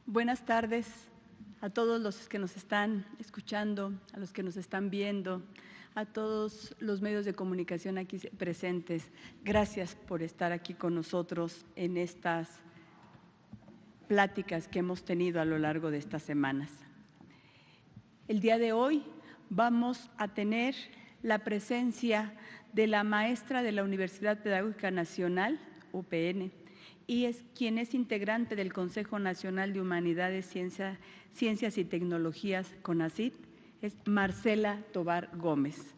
Buenas tardes a todos los que nos están escuchando, a los que nos están viendo, a todos los medios de comunicación aquí presentes. Gracias por estar aquí con nosotros en estas pláticas que hemos tenido a lo largo de estas semanas. El día de hoy vamos a tener la presencia de la maestra de la Universidad Pedagógica Nacional, UPN, y quien es integrante del Consejo Nacional de Humanidades, Ciencias y Tecnologías, CONACYT, es Marcela Tovar Gómez.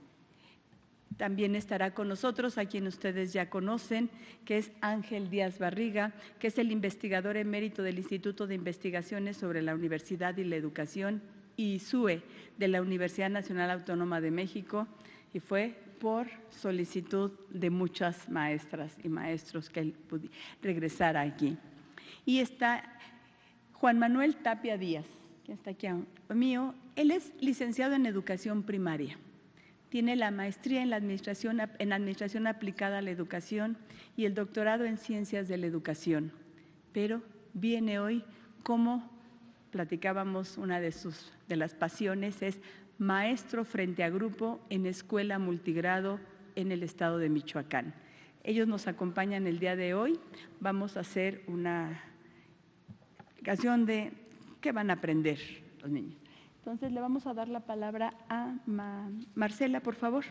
También estará con nosotros a quien ustedes ya conocen, que es Ángel Díaz Barriga, que es el investigador emérito del Instituto de Investigaciones sobre la Universidad y la Educación, ISUE, de la Universidad Nacional Autónoma de México, y fue por solicitud de muchas maestras y maestros que él regresara aquí. Y está Juan Manuel Tapia Díaz, que está aquí mío. Él es licenciado en Educación Primaria. Tiene la maestría en Administración Aplicada a la Educación y el doctorado en Ciencias de la Educación. Pero viene hoy, como platicábamos, una de las pasiones es maestro frente a grupo en escuela multigrado en el estado de Michoacán. Ellos nos acompañan el día de hoy. Vamos a hacer una explicación de qué van a aprender los niños. Entonces, le vamos a dar la palabra a Marcela, por favor.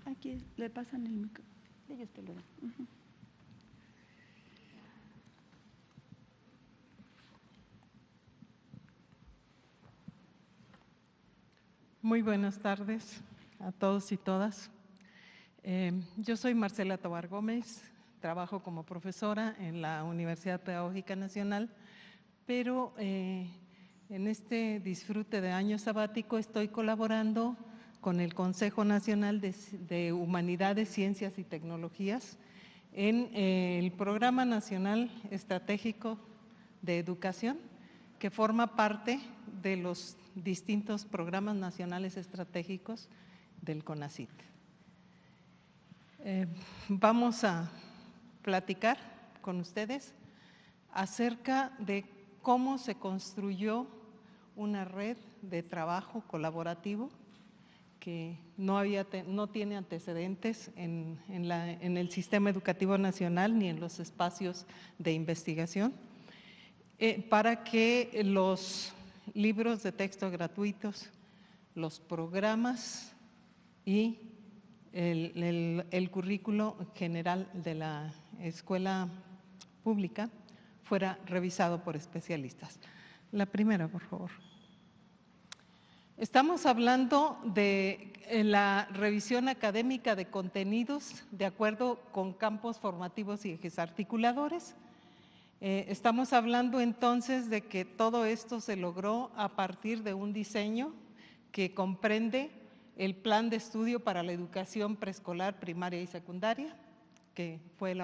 Aquí le pasan el micrófono. Ellos te lo dan. Muy buenas tardes a todos y todas. Yo soy Marcela Tovar Gómez, trabajo como profesora en la Universidad Pedagógica Nacional, pero en este disfrute de año sabático estoy colaborando con el Consejo Nacional de Humanidades, Ciencias y Tecnologías en el Programa Nacional Estratégico de Educación, que forma parte de los distintos programas nacionales estratégicos del CONACYT. Vamos a platicar con ustedes acerca de cómo se construyó una red de trabajo colaborativo que no tiene antecedentes en el sistema educativo nacional ni en los espacios de investigación, para que los libros de texto gratuitos, los programas y el currículo general de la escuela pública fuera revisado por especialistas. La primera, por favor. Estamos hablando de la revisión académica de contenidos de acuerdo con campos formativos y ejes articuladores. Estamos hablando entonces de que todo esto se logró a partir de un diseño que comprende el Plan de Estudio para la Educación Preescolar, Primaria y Secundaria, que fue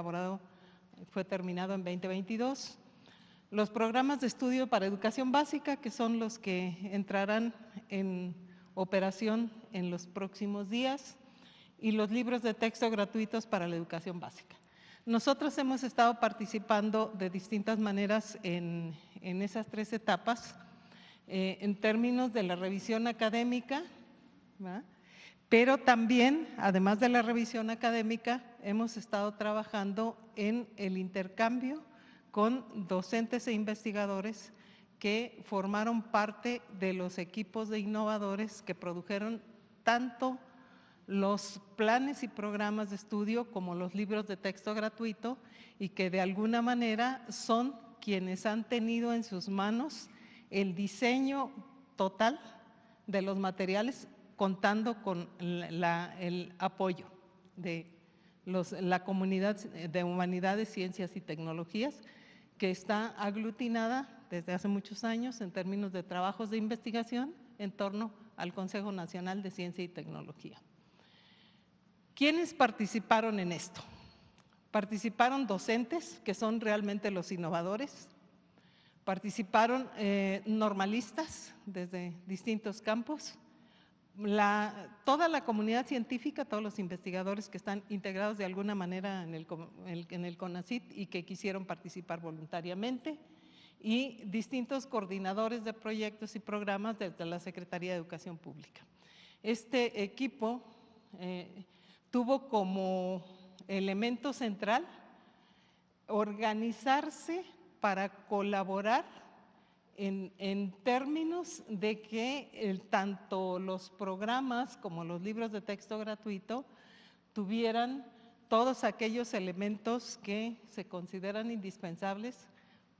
terminado en 2022. Los programas de estudio para educación básica, que son los que entrarán en operación en los próximos días, y los libros de texto gratuitos para la educación básica. Nosotros hemos estado participando de distintas maneras en esas tres etapas, en términos de la revisión académica, ¿verdad? Pero también, además de la revisión académica, hemos estado trabajando en el intercambio con docentes e investigadores que formaron parte de los equipos de innovadores que produjeron tanto los planes y programas de estudio como los libros de texto gratuito, y que de alguna manera son quienes han tenido en sus manos el diseño total de los materiales, contando con el apoyo de la comunidad de humanidades, ciencias y tecnologías, que está aglutinada desde hace muchos años en términos de trabajos de investigación en torno al Consejo Nacional de Ciencia y Tecnología. ¿Quiénes participaron en esto? Participaron docentes, que son realmente los innovadores, participaron normalistas desde distintos campos, Toda la comunidad científica, todos los investigadores que están integrados de alguna manera en el CONACYT y que quisieron participar voluntariamente, y distintos coordinadores de proyectos y programas desde la Secretaría de Educación Pública. Este equipo tuvo como elemento central organizarse para colaborar en términos de que tanto los programas como los libros de texto gratuito tuvieran todos aquellos elementos que se consideran indispensables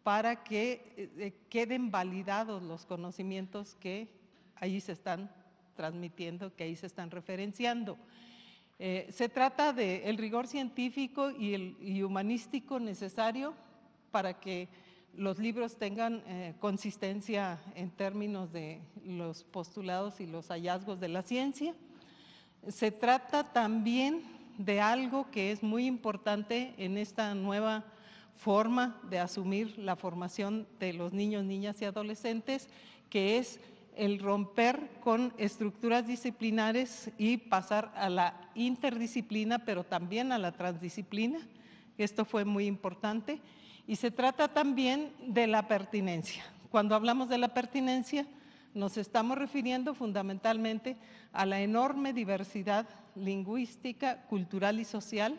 para que queden validados los conocimientos que ahí se están transmitiendo, que ahí se están referenciando. Se trata del rigor científico y humanístico necesario para que los libros tengan consistencia en términos de los postulados y los hallazgos de la ciencia. Se trata también de algo que es muy importante en esta nueva forma de asumir la formación de los niños, niñas y adolescentes, que es el romper con estructuras disciplinares y pasar a la interdisciplina, pero también a la transdisciplina. Esto fue muy importante. Y se trata también de la pertinencia. Cuando hablamos de la pertinencia, nos estamos refiriendo fundamentalmente a la enorme diversidad lingüística, cultural y social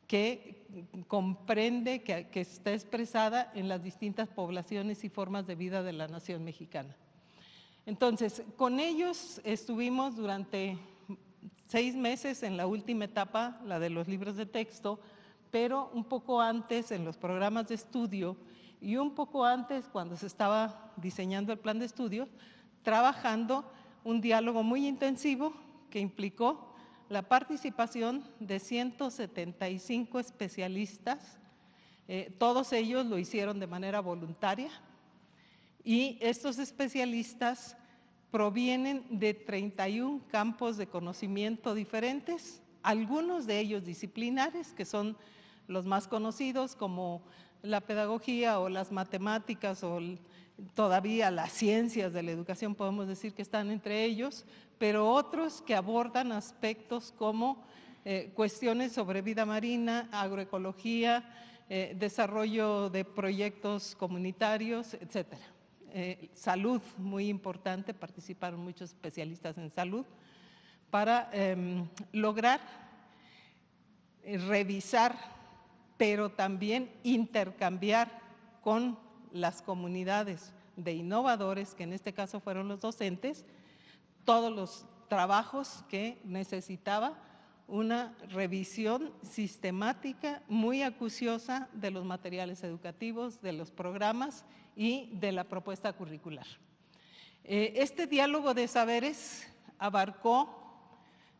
que comprende, que está expresada en las distintas poblaciones y formas de vida de la nación mexicana. Entonces, con ellos estuvimos durante 6 meses en la última etapa, la de los libros de texto, pero un poco antes en los programas de estudio y un poco antes cuando se estaba diseñando el plan de estudio, trabajando un diálogo muy intensivo que implicó la participación de 175 especialistas, todos ellos lo hicieron de manera voluntaria y estos especialistas provienen de 31 campos de conocimiento diferentes, algunos de ellos disciplinares, que son los más conocidos como la pedagogía o las matemáticas o todavía las ciencias de la educación, podemos decir que están entre ellos, pero otros que abordan aspectos como cuestiones sobre vida marina, agroecología, desarrollo de proyectos comunitarios, etcétera. Salud, muy importante, participaron muchos especialistas en salud, para lograr revisar, pero también intercambiar con las comunidades de innovadores, que en este caso fueron los docentes, todos los trabajos que necesitaba una revisión sistemática muy acuciosa de los materiales educativos, de los programas y de la propuesta curricular. Este diálogo de saberes abarcó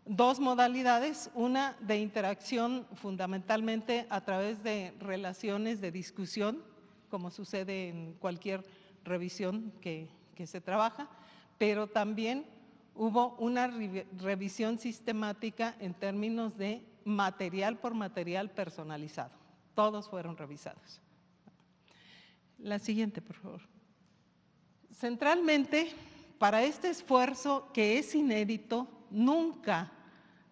2 modalidades, una de interacción fundamentalmente a través de relaciones de discusión, como sucede en cualquier revisión que se trabaja, pero también hubo una revisión sistemática en términos de material por material personalizado. Todos fueron revisados. La siguiente, por favor. Centralmente, para este esfuerzo que es inédito, nunca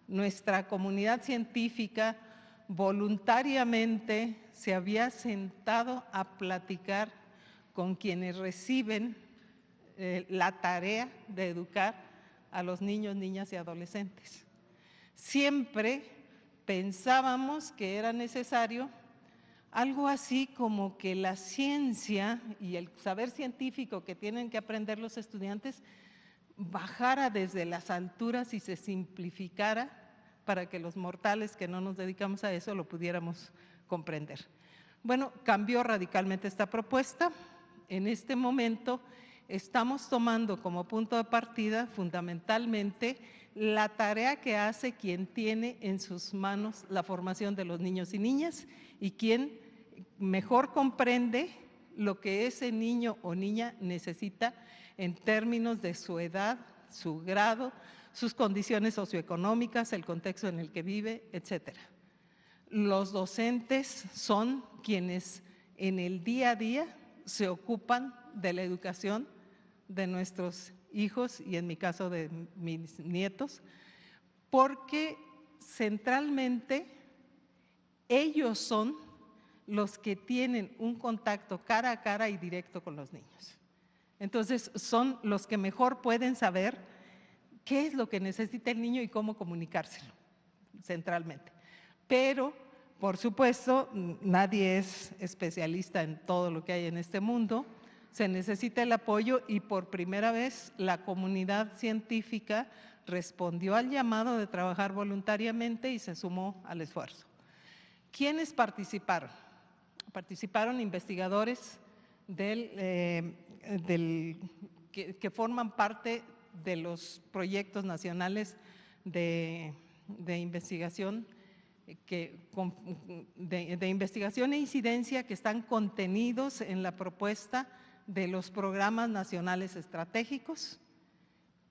nuestra comunidad científica voluntariamente se había sentado a platicar con quienes reciben la tarea de educar a los niños, niñas y adolescentes. Siempre pensábamos que era necesario algo así como que la ciencia y el saber científico que tienen que aprender los estudiantes bajara desde las alturas y se simplificara para que los mortales que no nos dedicamos a eso lo pudiéramos comprender. Bueno, cambió radicalmente esta propuesta. En este momento estamos tomando como punto de partida fundamentalmente la tarea que hace quien tiene en sus manos la formación de los niños y niñas y quien mejor comprende lo que ese niño o niña necesita en términos de su edad, su grado, sus condiciones socioeconómicas, el contexto en el que vive, etcétera. Los docentes son quienes en el día a día se ocupan de la educación de nuestros hijos y en mi caso de mis nietos, porque centralmente ellos son los que tienen un contacto cara a cara y directo con los niños. Entonces, son los que mejor pueden saber qué es lo que necesita el niño y cómo comunicárselo, centralmente. Pero, por supuesto, nadie es especialista en todo lo que hay en este mundo. Se necesita el apoyo y por primera vez la comunidad científica respondió al llamado de trabajar voluntariamente y se sumó al esfuerzo. ¿Quiénes participaron? Participaron investigadores que forman parte de los proyectos nacionales de investigación, de investigación e incidencia que están contenidos en la propuesta de los programas nacionales estratégicos.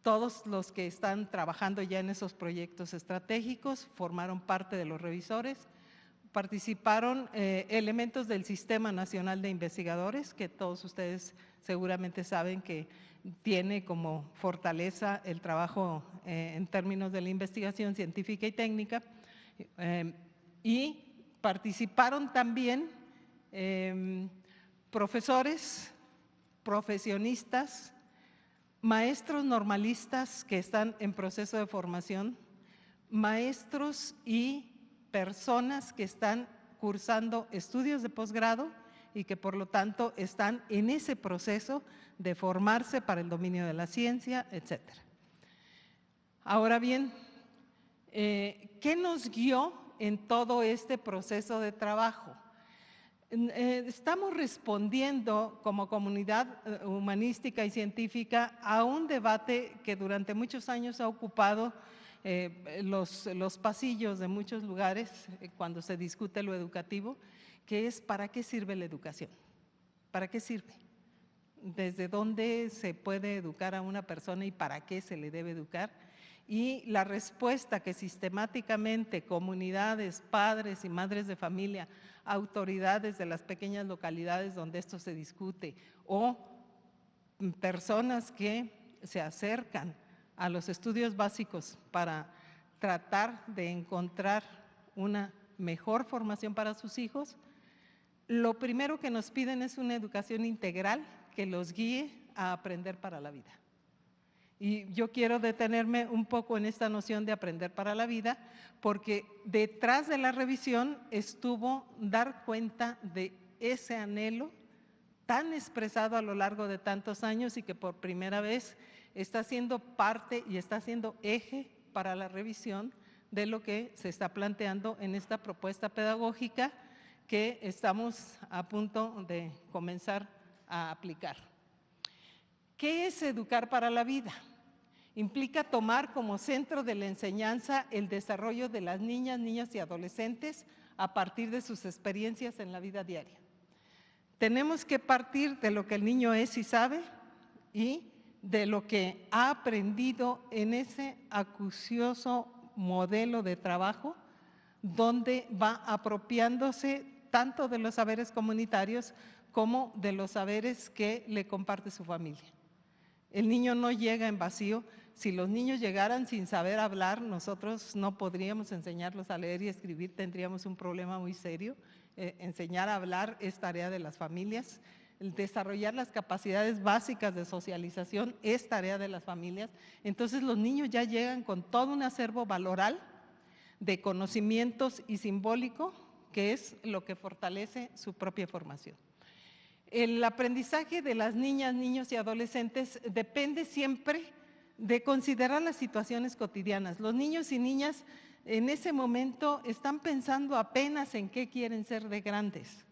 Todos los que están trabajando ya en esos proyectos estratégicos formaron parte de los revisores. Participaron elementos del Sistema Nacional de Investigadores, que todos ustedes seguramente saben que tiene como fortaleza el trabajo en términos de la investigación científica y técnica. Y participaron también profesores, profesionistas, maestros normalistas que están en proceso de formación, maestros y personas que están cursando estudios de posgrado y que por lo tanto están en ese proceso de formarse para el dominio de la ciencia, etc. Ahora bien, ¿qué nos guió en todo este proceso de trabajo? Estamos respondiendo como comunidad humanística y científica a un debate que durante muchos años ha ocupado los pasillos de muchos lugares cuando se discute lo educativo, que es ¿para qué sirve la educación? ¿Para qué sirve? ¿Desde dónde se puede educar a una persona y para qué se le debe educar? Y la respuesta que sistemáticamente comunidades, padres y madres de familia, autoridades de las pequeñas localidades donde esto se discute o personas que se acercan a los estudios básicos para tratar de encontrar una mejor formación para sus hijos, lo primero que nos piden es una educación integral que los guíe a aprender para la vida. Y yo quiero detenerme un poco en esta noción de aprender para la vida, porque detrás de la revisión estuvo dar cuenta de ese anhelo tan expresado a lo largo de tantos años y que por primera vez está siendo parte y está siendo eje para la revisión de lo que se está planteando en esta propuesta pedagógica que estamos a punto de comenzar a aplicar. ¿Qué es educar para la vida? Implica tomar como centro de la enseñanza el desarrollo de las niñas, niños y adolescentes a partir de sus experiencias en la vida diaria. Tenemos que partir de lo que el niño es y sabe y de lo que ha aprendido en ese acucioso modelo de trabajo donde va apropiándose tanto de los saberes comunitarios como de los saberes que le comparte su familia. El niño no llega en vacío. Si los niños llegaran sin saber hablar, nosotros no podríamos enseñarlos a leer y escribir, tendríamos un problema muy serio. Enseñar a hablar es tarea de las familias. El desarrollar las capacidades básicas de socialización es tarea de las familias. Entonces los niños ya llegan con todo un acervo valoral de conocimientos y simbólico, que es lo que fortalece su propia formación. El aprendizaje de las niñas, niños y adolescentes depende siempre de considerar las situaciones cotidianas. Los niños y niñas en ese momento están pensando apenas en qué quieren ser de grandes.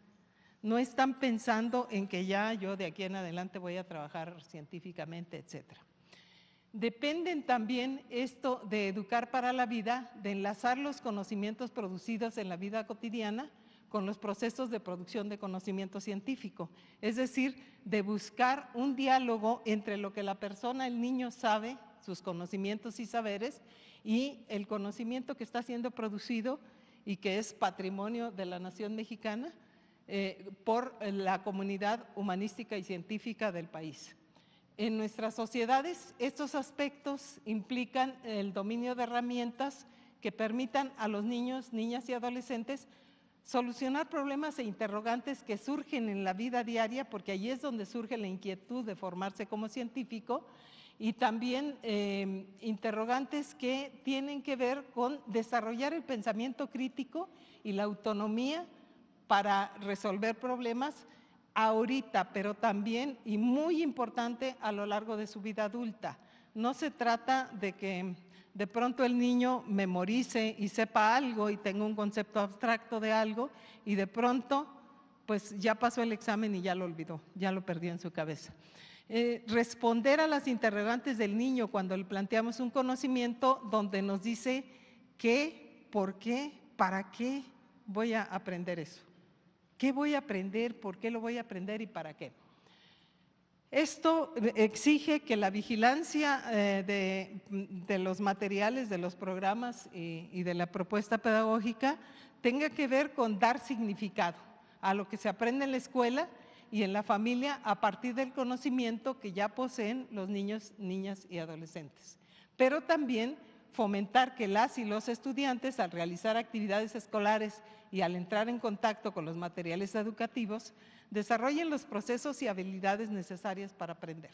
No están pensando en que ya yo de aquí en adelante voy a trabajar científicamente, etcétera. Dependen también esto de educar para la vida, de enlazar los conocimientos producidos en la vida cotidiana con los procesos de producción de conocimiento científico, es decir, de buscar un diálogo entre lo que la persona, el niño sabe, sus conocimientos y saberes, y el conocimiento que está siendo producido y que es patrimonio de la nación mexicana por la comunidad humanística y científica del país. En nuestras sociedades, estos aspectos implican el dominio de herramientas que permitan a los niños, niñas y adolescentes solucionar problemas e interrogantes que surgen en la vida diaria, porque allí es donde surge la inquietud de formarse como científico, y también interrogantes que tienen que ver con desarrollar el pensamiento crítico y la autonomía para resolver problemas ahorita, pero también, y muy importante, a lo largo de su vida adulta. No se trata de que de pronto el niño memorice y sepa algo y tenga un concepto abstracto de algo y de pronto pues ya pasó el examen y ya lo olvidó, ya lo perdió en su cabeza. Responder a las interrogantes del niño cuando le planteamos un conocimiento donde nos dice qué, por qué, para qué voy a aprender eso. ¿Qué voy a aprender? ¿Por qué lo voy a aprender y para qué? Esto exige que la vigilancia de los materiales, de los programas y de la propuesta pedagógica tenga que ver con dar significado a lo que se aprende en la escuela y en la familia a partir del conocimiento que ya poseen los niños, niñas y adolescentes. Pero también fomentar que las y los estudiantes, al realizar actividades escolares y al entrar en contacto con los materiales educativos, desarrollen los procesos y habilidades necesarias para aprender.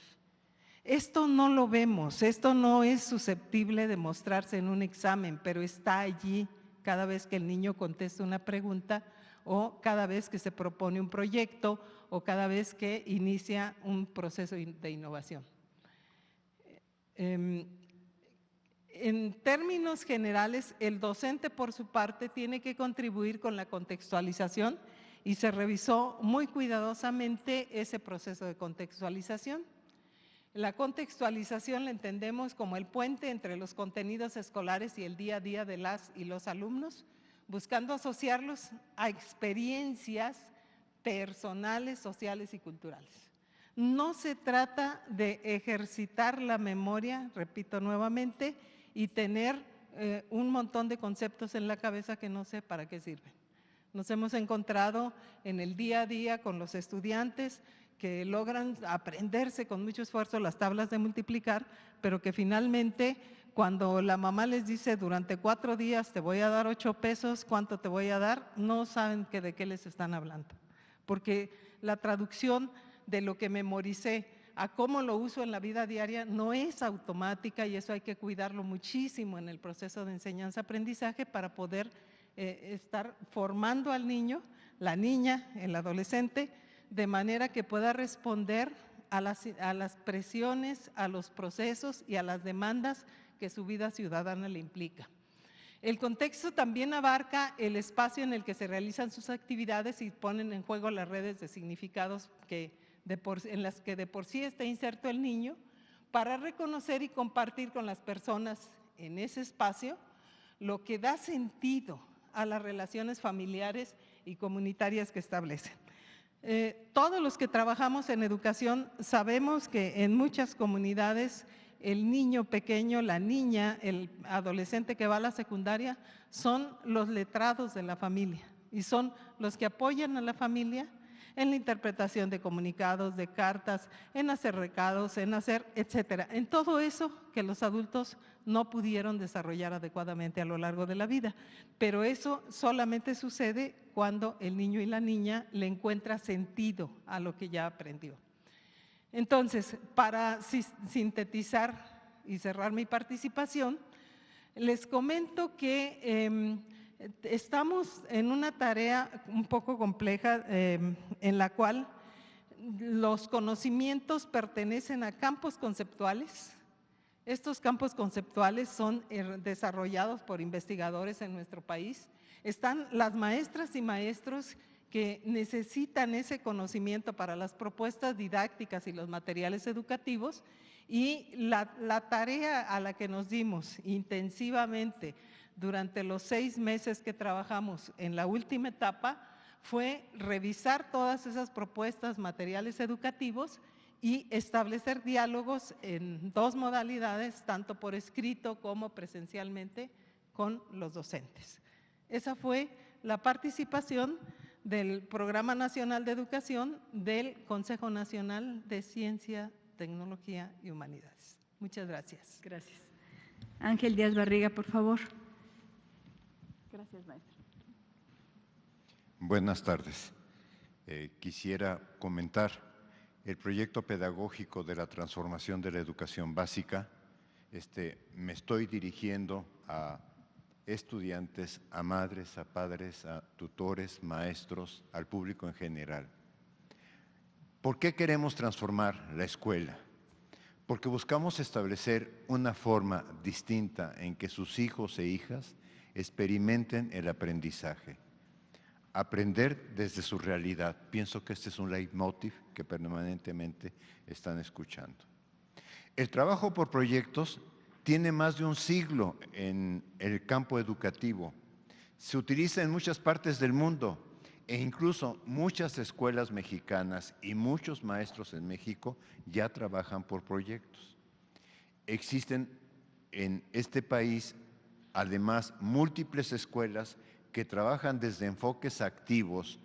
Esto no lo vemos, esto no es susceptible de mostrarse en un examen, pero está allí cada vez que el niño contesta una pregunta o cada vez que se propone un proyecto o cada vez que inicia un proceso de innovación. En términos generales, el docente por su parte tiene que contribuir con la contextualización y se revisó muy cuidadosamente ese proceso de contextualización. La contextualización la entendemos como el puente entre los contenidos escolares y el día a día de las y los alumnos, buscando asociarlos a experiencias personales, sociales y culturales. No se trata de ejercitar la memoria, repito nuevamente, y tener un montón de conceptos en la cabeza que no sé para qué sirven. Nos hemos encontrado en el día a día con los estudiantes que logran aprenderse con mucho esfuerzo las tablas de multiplicar, pero que finalmente cuando la mamá les dice durante 4 días te voy a dar 8 pesos, ¿cuánto te voy a dar? No saben de qué les están hablando, porque la traducción de lo que memoricé a cómo lo uso en la vida diaria no es automática y eso hay que cuidarlo muchísimo en el proceso de enseñanza-aprendizaje para poder estar formando al niño, la niña, el adolescente, de manera que pueda responder a las presiones, a los procesos y a las demandas que su vida ciudadana le implica. El contexto también abarca el espacio en el que se realizan sus actividades y ponen en juego las redes de significados en las que de por sí está inserto el niño, para reconocer y compartir con las personas en ese espacio lo que da sentido a las relaciones familiares y comunitarias que establecen. Todos los que trabajamos en educación sabemos que en muchas comunidades el niño pequeño, la niña, el adolescente que va a la secundaria son los letrados de la familia y son los que apoyan a la familia en la interpretación de comunicados, de cartas, en hacer recados, en hacer, etcétera, en todo eso que los adultos no pudieron desarrollar adecuadamente a lo largo de la vida. Pero eso solamente sucede cuando el niño y la niña le encuentra sentido a lo que ya aprendió. Entonces, para sintetizar y cerrar mi participación, les comento que estamos en una tarea un poco compleja en la cual los conocimientos pertenecen a campos conceptuales. Estos campos conceptuales son desarrollados por investigadores en nuestro país. Están las maestras y maestros que necesitan ese conocimiento para las propuestas didácticas y los materiales educativos, y la tarea a la que nos dimos intensivamente durante los 6 meses que trabajamos en la última etapa fue revisar todas esas propuestas, materiales educativos y establecer diálogos en 2 modalidades, tanto por escrito como presencialmente, con los docentes. Esa fue la participación del Programa Nacional de Educación del Consejo Nacional de Ciencia, Tecnología y Humanidades. Muchas gracias. Gracias. Ángel Díaz Barriga, por favor. Gracias, maestro. Buenas tardes. Quisiera comentar el proyecto pedagógico de la transformación de la educación básica. Me estoy dirigiendo a estudiantes, a madres, a padres, a tutores, maestros, al público en general. ¿Por qué queremos transformar la escuela? Porque buscamos establecer una forma distinta en que sus hijos e hijas experimenten el aprendizaje. Aprender desde su realidad. Pienso que este es un leitmotiv que permanentemente están escuchando. El trabajo por proyectos tiene más de un siglo en el campo educativo. Se utiliza en muchas partes del mundo e incluso muchas escuelas mexicanas y muchos maestros en México ya trabajan por proyectos. Existen en este país, además, múltiples escuelas que trabajan desde enfoques activos,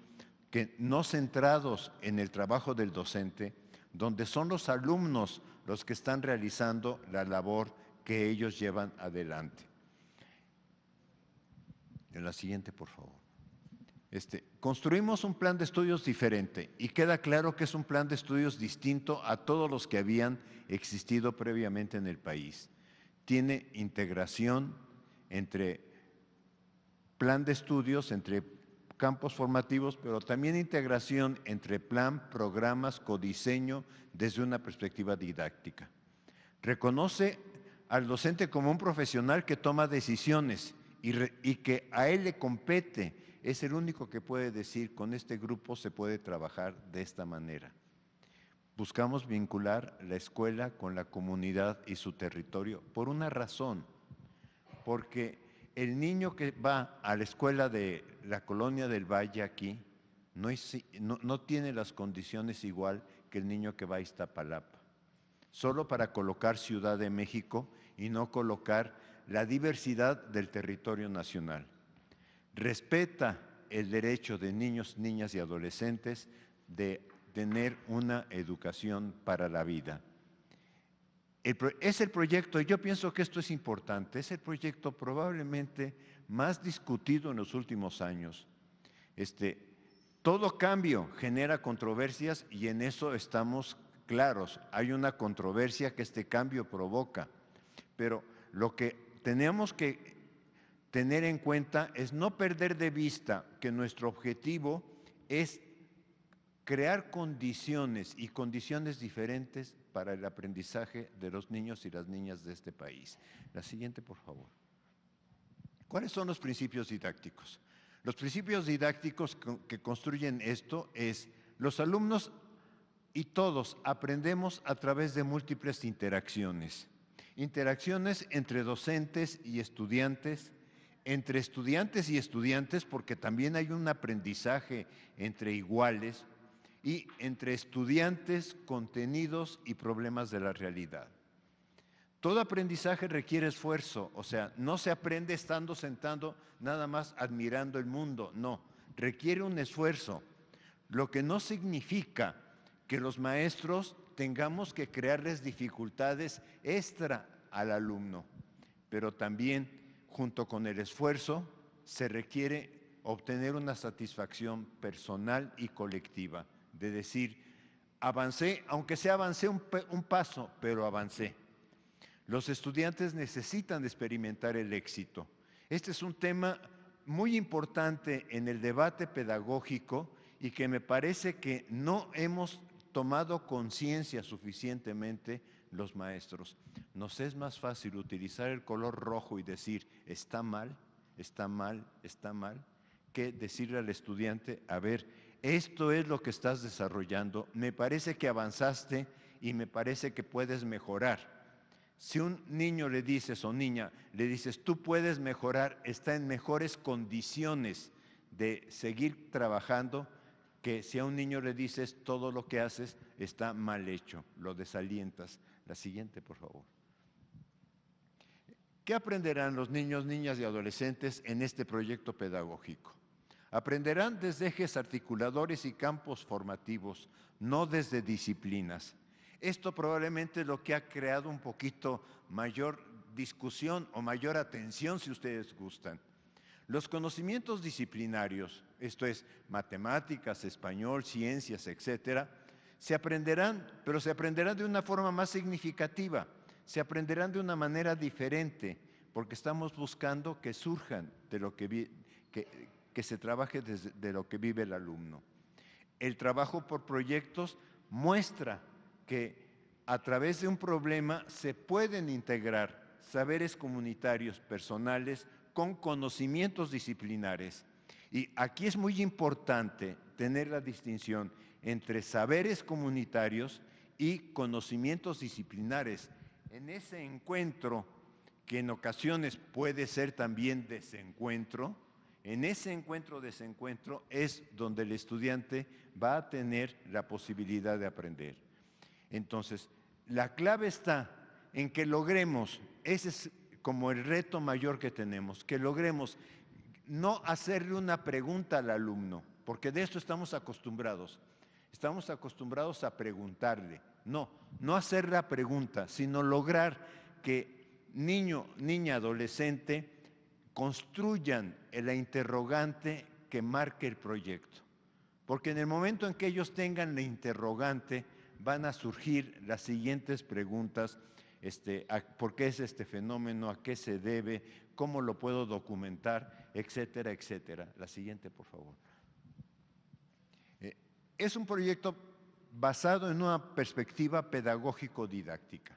que no centrados en el trabajo del docente, donde son los alumnos los que están realizando la labor que ellos llevan adelante. En la siguiente, por favor. Construimos un plan de estudios diferente y queda claro que es un plan de estudios distinto a todos los que habían existido previamente en el país. Tiene integración entre plan de estudios, entre campos formativos, pero también integración entre plan, programas, codiseño desde una perspectiva didáctica. Reconoce al docente como un profesional que toma decisiones y que a él le compete. Es el único que puede decir, con este grupo se puede trabajar de esta manera. Buscamos vincular la escuela con la comunidad y su territorio por una razón, porque el niño que va a la escuela de la Colonia del Valle aquí no tiene las condiciones igual que el niño que va a Iztapalapa. Solo para colocar Ciudad de México y no colocar la diversidad del territorio nacional. Respeta el derecho de niños, niñas y adolescentes de tener una educación para la vida. Es el proyecto, y yo pienso que esto es importante, es el proyecto probablemente más discutido en los últimos años. Todo cambio genera controversias y en eso estamos claros. Hay una controversia que este cambio provoca, pero lo que tenemos que tener en cuenta es no perder de vista que nuestro objetivo es crear condiciones y condiciones diferentes para el aprendizaje de los niños y las niñas de este país. La siguiente, por favor. ¿Cuáles son los principios didácticos? Los principios didácticos que construyen esto es: los alumnos y todos aprendemos a través de múltiples interacciones. Interacciones entre docentes y estudiantes, entre estudiantes y estudiantes, porque también hay un aprendizaje entre iguales, y entre estudiantes, contenidos y problemas de la realidad. Todo aprendizaje requiere esfuerzo, o sea, no se aprende estando sentado nada más admirando el mundo, no, requiere un esfuerzo, lo que no significa que los maestros tengamos que crearles dificultades extra al alumno, pero también junto con el esfuerzo se requiere obtener una satisfacción personal y colectiva, de decir, avancé, aunque sea avancé un paso, pero avancé. Los estudiantes necesitan experimentar el éxito. Este es un tema muy importante en el debate pedagógico y que me parece que no hemos tomado conciencia suficientemente los maestros. Nos es más fácil utilizar el color rojo y decir, está mal, está mal, está mal, que decirle al estudiante, a ver, esto es lo que estás desarrollando, me parece que avanzaste y me parece que puedes mejorar. Si un niño le dices o niña, le dices, tú puedes mejorar, está en mejores condiciones de seguir trabajando, que si a un niño le dices, todo lo que haces está mal hecho, lo desalientas. La siguiente, por favor. ¿Qué aprenderán los niños, niñas y adolescentes en este proyecto pedagógico? Aprenderán desde ejes articuladores y campos formativos, no desde disciplinas. Esto probablemente es lo que ha creado un poquito mayor discusión o mayor atención, si ustedes gustan. Los conocimientos disciplinarios, esto es matemáticas, español, ciencias, etcétera, se aprenderán, pero se aprenderán de una forma más significativa, se aprenderán de una manera diferente, porque estamos buscando que surjan de lo que se trabaje de lo que vive el alumno. El trabajo por proyectos muestra que a través de un problema se pueden integrar saberes comunitarios personales con conocimientos disciplinares. Y aquí es muy importante tener la distinción entre saberes comunitarios y conocimientos disciplinares. En ese encuentro, que en ocasiones puede ser también desencuentro, en ese encuentro-desencuentro es donde el estudiante va a tener la posibilidad de aprender. Entonces, la clave está en que logremos, ese es como el reto mayor que tenemos, que logremos no hacerle una pregunta al alumno, porque de esto estamos acostumbrados a preguntarle, no hacer la pregunta, sino lograr que niño, niña, adolescente construyan la interrogante que marque el proyecto, porque en el momento en que ellos tengan la interrogante van a surgir las siguientes preguntas. ¿Por qué es este fenómeno? ¿A qué se debe? ¿Cómo lo puedo documentar? Etcétera, etcétera. La siguiente, por favor. Es un proyecto basado en una perspectiva pedagógico-didáctica.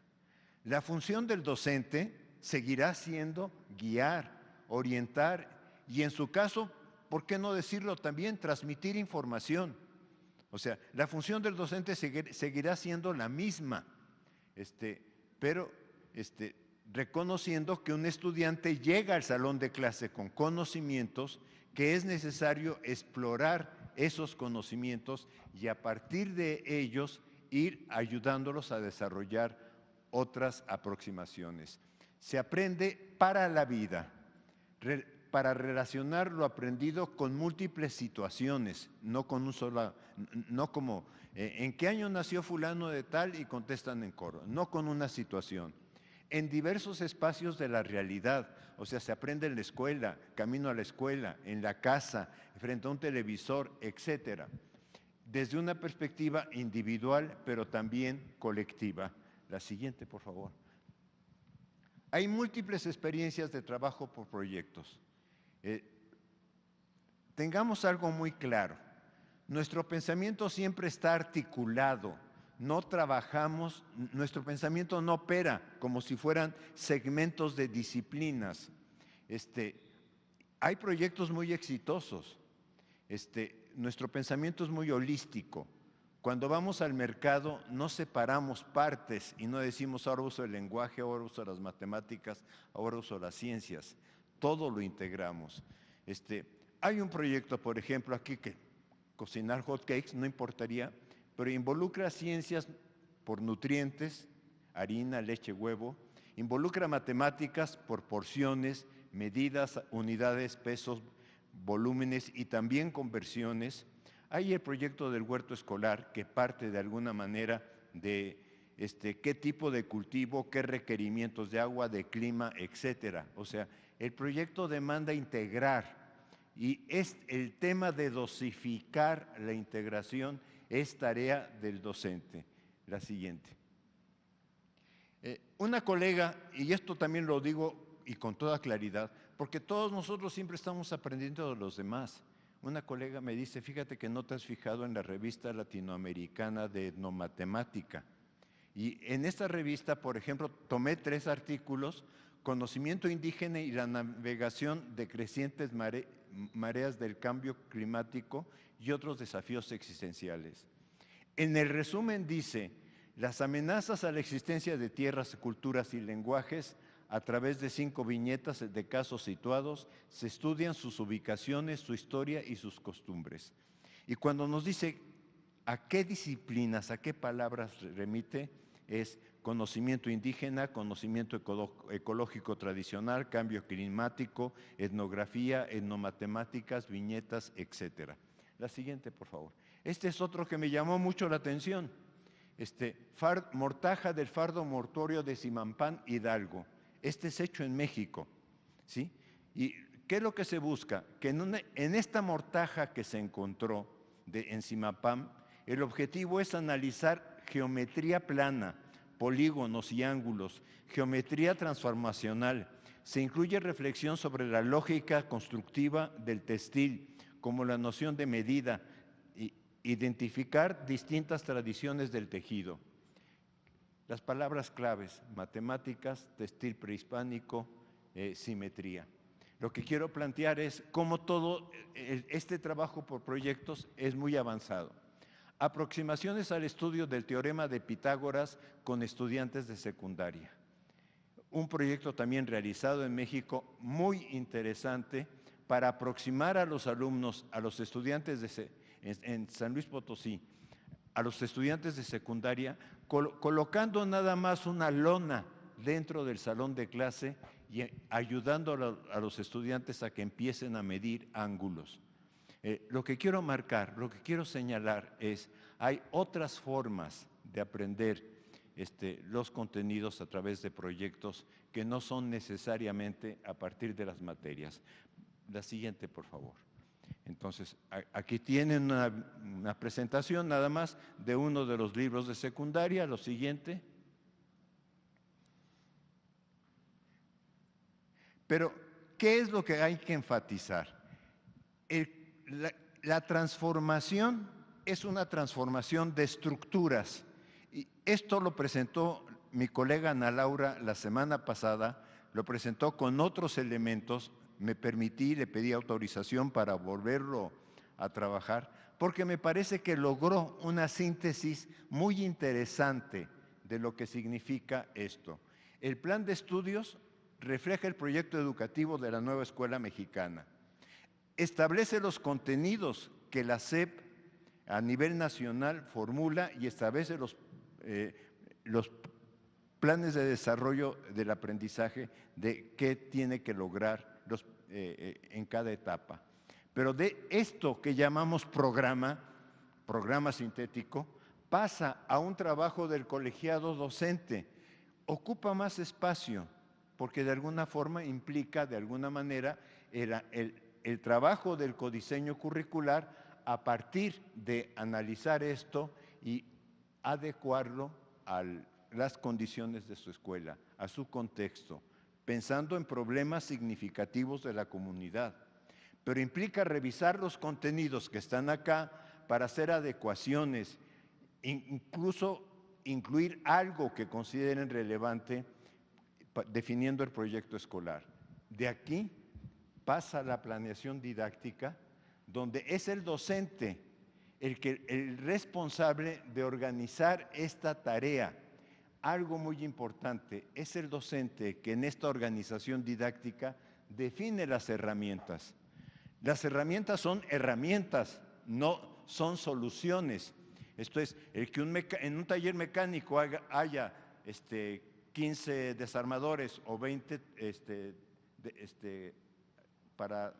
La función del docente seguirá siendo guiar, orientar y, en su caso, ¿por qué no decirlo también? Transmitir información. O sea, la función del docente seguirá siendo la misma, pero reconociendo que un estudiante llega al salón de clase con conocimientos, que es necesario explorar esos conocimientos y a partir de ellos ir ayudándolos a desarrollar otras aproximaciones. Se aprende para la vida, para relacionar lo aprendido con múltiples situaciones, no como ¿en qué año nació fulano de tal? Y contestan en coro, no con una situación. En diversos espacios de la realidad, o sea, se aprende en la escuela, camino a la escuela, en la casa, frente a un televisor, etcétera. Desde una perspectiva individual, pero también colectiva. La siguiente, por favor. Hay múltiples experiencias de trabajo por proyectos. Tengamos algo muy claro. Nuestro pensamiento siempre está articulado. No trabajamos, nuestro pensamiento no opera como si fueran segmentos de disciplinas. Hay proyectos muy exitosos. Nuestro pensamiento es muy holístico. Cuando vamos al mercado no separamos partes y no decimos ahora uso el lenguaje, ahora uso las matemáticas, ahora uso las ciencias. Todo lo integramos. Hay un proyecto, por ejemplo, aquí que cocinar hot cakes no importaría, pero involucra ciencias por nutrientes, harina, leche, huevo, involucra matemáticas por porciones, medidas, unidades, pesos, volúmenes y también conversiones. Hay el proyecto del huerto escolar que parte de alguna manera de qué tipo de cultivo, qué requerimientos de agua, de clima, etcétera. O sea, el proyecto demanda integrar y es el tema de dosificar la integración es tarea del docente. La siguiente. Una colega, y esto también lo digo y con toda claridad, porque todos nosotros siempre estamos aprendiendo de los demás. Una colega me dice, fíjate que no te has fijado en la revista latinoamericana de etnomatemática. Y en esta revista, por ejemplo, tomé 3 artículos, conocimiento indígena y la navegación de crecientes mareas del cambio climático y otros desafíos existenciales. En el resumen dice, las amenazas a la existencia de tierras, culturas y lenguajes. A través de 5 viñetas de casos situados, se estudian sus ubicaciones, su historia y sus costumbres. Y cuando nos dice a qué disciplinas, a qué palabras remite, es conocimiento indígena, conocimiento ecológico tradicional, cambio climático, etnografía, etnomatemáticas, viñetas, etcétera. La siguiente, por favor. Este es otro que me llamó mucho la atención. mortaja del fardo mortuorio de Zimampán, Hidalgo. Este es hecho en México, ¿sí? ¿Y qué es lo que se busca? Que en esta mortaja que se encontró en Zimampán, el objetivo es analizar geometría plana, polígonos y ángulos, geometría transformacional. Se incluye reflexión sobre la lógica constructiva del textil, como la noción de medida, identificar distintas tradiciones del tejido. Las palabras claves: matemáticas, textil prehispánico, simetría. Lo que quiero plantear es cómo todo este trabajo por proyectos es muy avanzado. Aproximaciones al estudio del teorema de Pitágoras con estudiantes de secundaria. Un proyecto también realizado en México muy interesante para aproximar a los alumnos, a los estudiantes en San Luis Potosí, a los estudiantes de secundaria, colocando nada más una lona dentro del salón de clase y ayudando a los estudiantes a que empiecen a medir ángulos. Lo que quiero marcar, lo que quiero señalar es, hay otras formas de aprender los contenidos a través de proyectos que no son necesariamente a partir de las materias. La siguiente, por favor. Entonces, aquí tienen una presentación nada más de uno de los libros de secundaria. Lo siguiente. Pero, ¿qué es lo que hay que enfatizar? La transformación es una transformación de estructuras. Y esto lo presentó mi colega Ana Laura la semana pasada, lo presentó con otros elementos. Me permití, le pedí autorización para volverlo a trabajar, porque me parece que logró una síntesis muy interesante de lo que significa esto. El plan de estudios refleja el proyecto educativo de la nueva escuela mexicana. Establece los contenidos que la SEP a nivel nacional formula y establece los planes de desarrollo del aprendizaje de qué tiene que lograr en cada etapa. Pero de esto que llamamos programa sintético, pasa a un trabajo del colegiado docente. Ocupa más espacio porque de alguna forma implica, de alguna manera, el trabajo del codiseño curricular a partir de analizar esto y adecuarlo a las condiciones de su escuela, a su contexto, pensando en problemas significativos de la comunidad. Pero implica revisar los contenidos que están acá para hacer adecuaciones, incluso incluir algo que consideren relevante definiendo el proyecto escolar. De aquí pasa la planeación didáctica, donde es el docente el responsable de organizar esta tarea. Algo muy importante, es el docente que en esta organización didáctica define las herramientas. Las herramientas son herramientas, no son soluciones. Esto es, el que en un taller mecánico haya 15 desarmadores o 20 para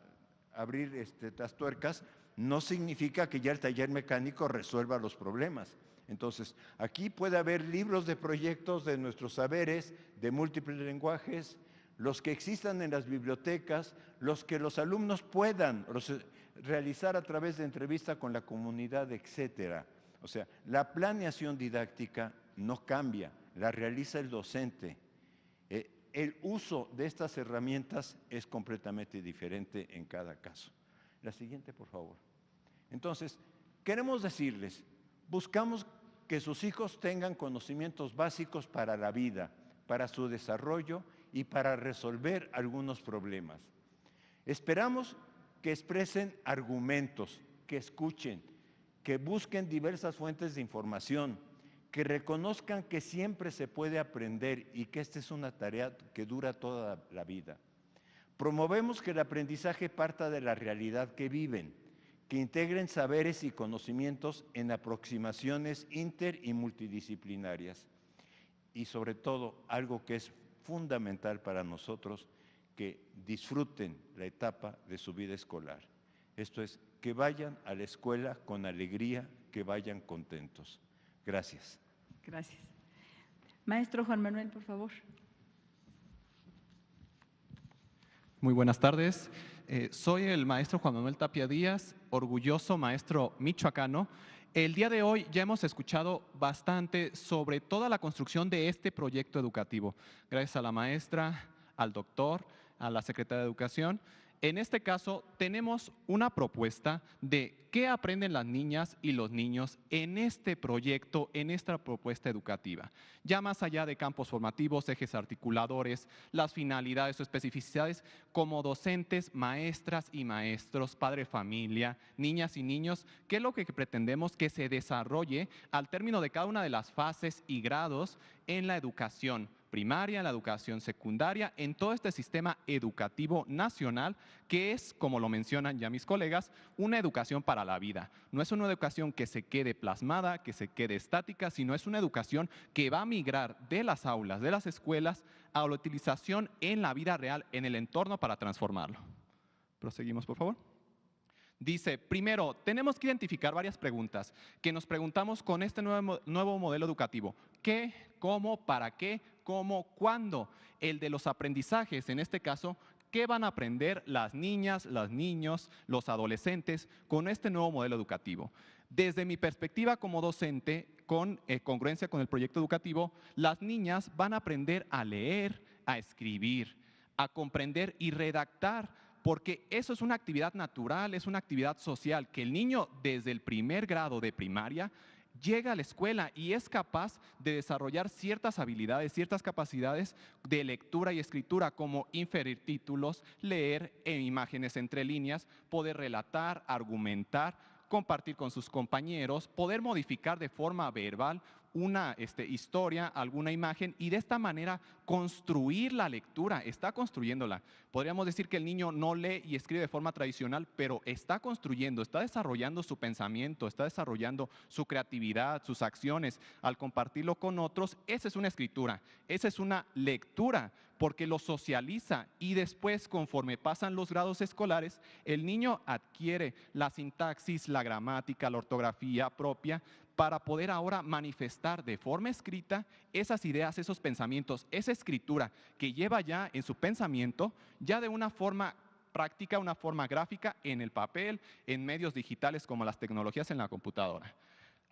abrir las tuercas, no significa que ya el taller mecánico resuelva los problemas. Entonces, aquí puede haber libros de proyectos de nuestros saberes, de múltiples lenguajes, los que existan en las bibliotecas, los que los alumnos puedan realizar a través de entrevista con la comunidad, etcétera. O sea, la planeación didáctica no cambia, la realiza el docente. El uso de estas herramientas es completamente diferente en cada caso. La siguiente, por favor. Entonces, queremos decirles, buscamos que sus hijos tengan conocimientos básicos para la vida, para su desarrollo y para resolver algunos problemas. Esperamos que expresen argumentos, que escuchen, que busquen diversas fuentes de información, que reconozcan que siempre se puede aprender y que esta es una tarea que dura toda la vida. Promovemos que el aprendizaje parta de la realidad que viven, que integren saberes y conocimientos en aproximaciones inter y multidisciplinarias. Y sobre todo, algo que es fundamental para nosotros, que disfruten la etapa de su vida escolar. Esto es, que vayan a la escuela con alegría, que vayan contentos. Gracias. Gracias. Maestro Juan Manuel, por favor. Muy buenas tardes. Soy el maestro Juan Manuel Tapia Díaz, orgulloso maestro michoacano. El día de hoy ya hemos escuchado bastante sobre toda la construcción de este proyecto educativo. Gracias a la maestra, al doctor, a la secretaria de Educación. En este caso, tenemos una propuesta de qué aprenden las niñas y los niños en este proyecto, en esta propuesta educativa. Ya más allá de campos formativos, ejes articuladores, las finalidades o especificidades, como docentes, maestras y maestros, padre familia, niñas y niños, ¿qué es lo que pretendemos que se desarrolle al término de cada una de las fases y grados en la educación primaria, en la educación secundaria, en todo este sistema educativo nacional que es, como lo mencionan ya mis colegas, una educación para la vida? No es una educación que se quede plasmada, que se quede estática, sino es una educación que va a migrar de las aulas, de las escuelas, a la utilización en la vida real, en el entorno para transformarlo. Proseguimos, por favor. Dice, primero, tenemos que identificar varias preguntas que nos preguntamos con este nuevo modelo educativo. ¿Qué? ¿Cómo? ¿Para qué? ¿Cómo? ¿Cuándo? El de los aprendizajes, en este caso, ¿qué van a aprender las niñas, los niños, los adolescentes con este nuevo modelo educativo? Desde mi perspectiva como docente, con congruencia con el proyecto educativo, las niñas van a aprender a leer, a escribir, a comprender y redactar, porque eso es una actividad natural, es una actividad social, que el niño desde el primer grado de primaria llega a la escuela y es capaz de desarrollar ciertas habilidades, ciertas capacidades de lectura y escritura, como inferir títulos, leer imágenes entre líneas, poder relatar, argumentar, compartir con sus compañeros, poder modificar de forma verbal una historia, alguna imagen, y de esta manera construir la lectura. Está construyéndola. Podríamos decir que el niño no lee y escribe de forma tradicional, pero está construyendo, está desarrollando su pensamiento, está desarrollando su creatividad, sus acciones. Al compartirlo con otros, esa es una escritura, esa es una lectura, porque lo socializa, y después, conforme pasan los grados escolares, el niño adquiere la sintaxis, la gramática, la ortografía propia, para poder ahora manifestar de forma escrita esas ideas, esos pensamientos, esa escritura que lleva ya en su pensamiento, ya de una forma práctica, una forma gráfica, en el papel, en medios digitales como las tecnologías en la computadora.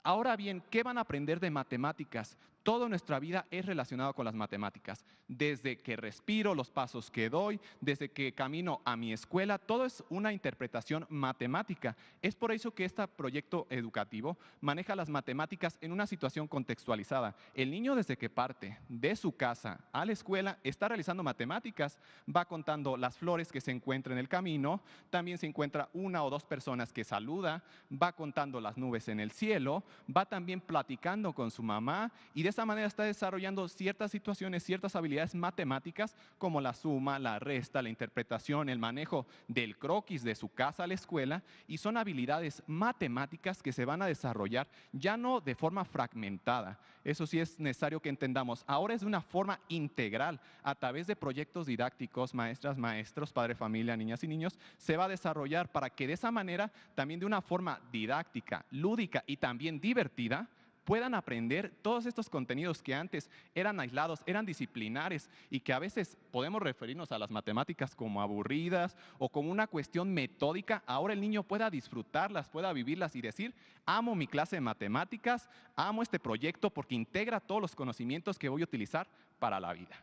Ahora bien, ¿qué van a aprender de matemáticas? Toda nuestra vida es relacionada con las matemáticas. Desde que respiro, los pasos que doy, desde que camino a mi escuela, todo es una interpretación matemática. Es por eso que este proyecto educativo maneja las matemáticas en una situación contextualizada. El niño, desde que parte de su casa a la escuela, está realizando matemáticas, va contando las flores que se encuentran en el camino, también se encuentra una o dos personas que saluda, va contando las nubes en el cielo, va también platicando con su mamá, y de esa manera está desarrollando ciertas situaciones, ciertas habilidades matemáticas, como la suma, la resta, la interpretación, el manejo del croquis de su casa a la escuela, y son habilidades matemáticas que se van a desarrollar ya no de forma fragmentada. Eso sí es necesario que entendamos. Ahora es de una forma integral, a través de proyectos didácticos, maestras, maestros, padre, familia, niñas y niños, se va a desarrollar para que de esa manera, también de una forma didáctica, lúdica y también divertida, puedan aprender todos estos contenidos que antes eran aislados, eran disciplinares, y que a veces podemos referirnos a las matemáticas como aburridas o como una cuestión metódica. Ahora el niño pueda disfrutarlas, pueda vivirlas y decir, amo mi clase de matemáticas, amo este proyecto porque integra todos los conocimientos que voy a utilizar para la vida.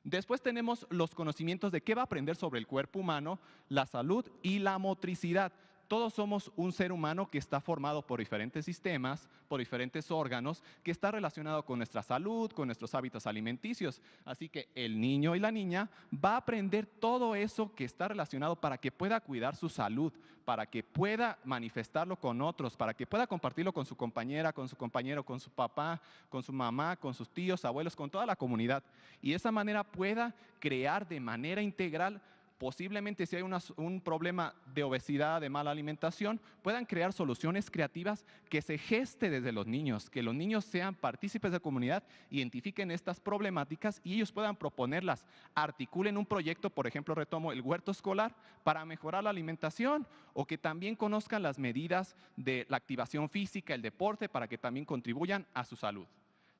Después tenemos los conocimientos de qué va a aprender sobre el cuerpo humano, la salud y la motricidad. Todos somos un ser humano que está formado por diferentes sistemas, por diferentes órganos, que está relacionado con nuestra salud, con nuestros hábitos alimenticios. Así que el niño y la niña va a aprender todo eso que está relacionado para que pueda cuidar su salud, para que pueda manifestarlo con otros, para que pueda compartirlo con su compañera, con su compañero, con su papá, con su mamá, con sus tíos, abuelos, con toda la comunidad. Y de esa manera pueda crear de manera integral. Posiblemente si hay un problema de obesidad, de mala alimentación, puedan crear soluciones creativas que se geste desde los niños, que los niños sean partícipes de la comunidad, identifiquen estas problemáticas y ellos puedan proponerlas, articulen un proyecto, por ejemplo, retomo el huerto escolar para mejorar la alimentación, o que también conozcan las medidas de la activación física, el deporte, para que también contribuyan a su salud.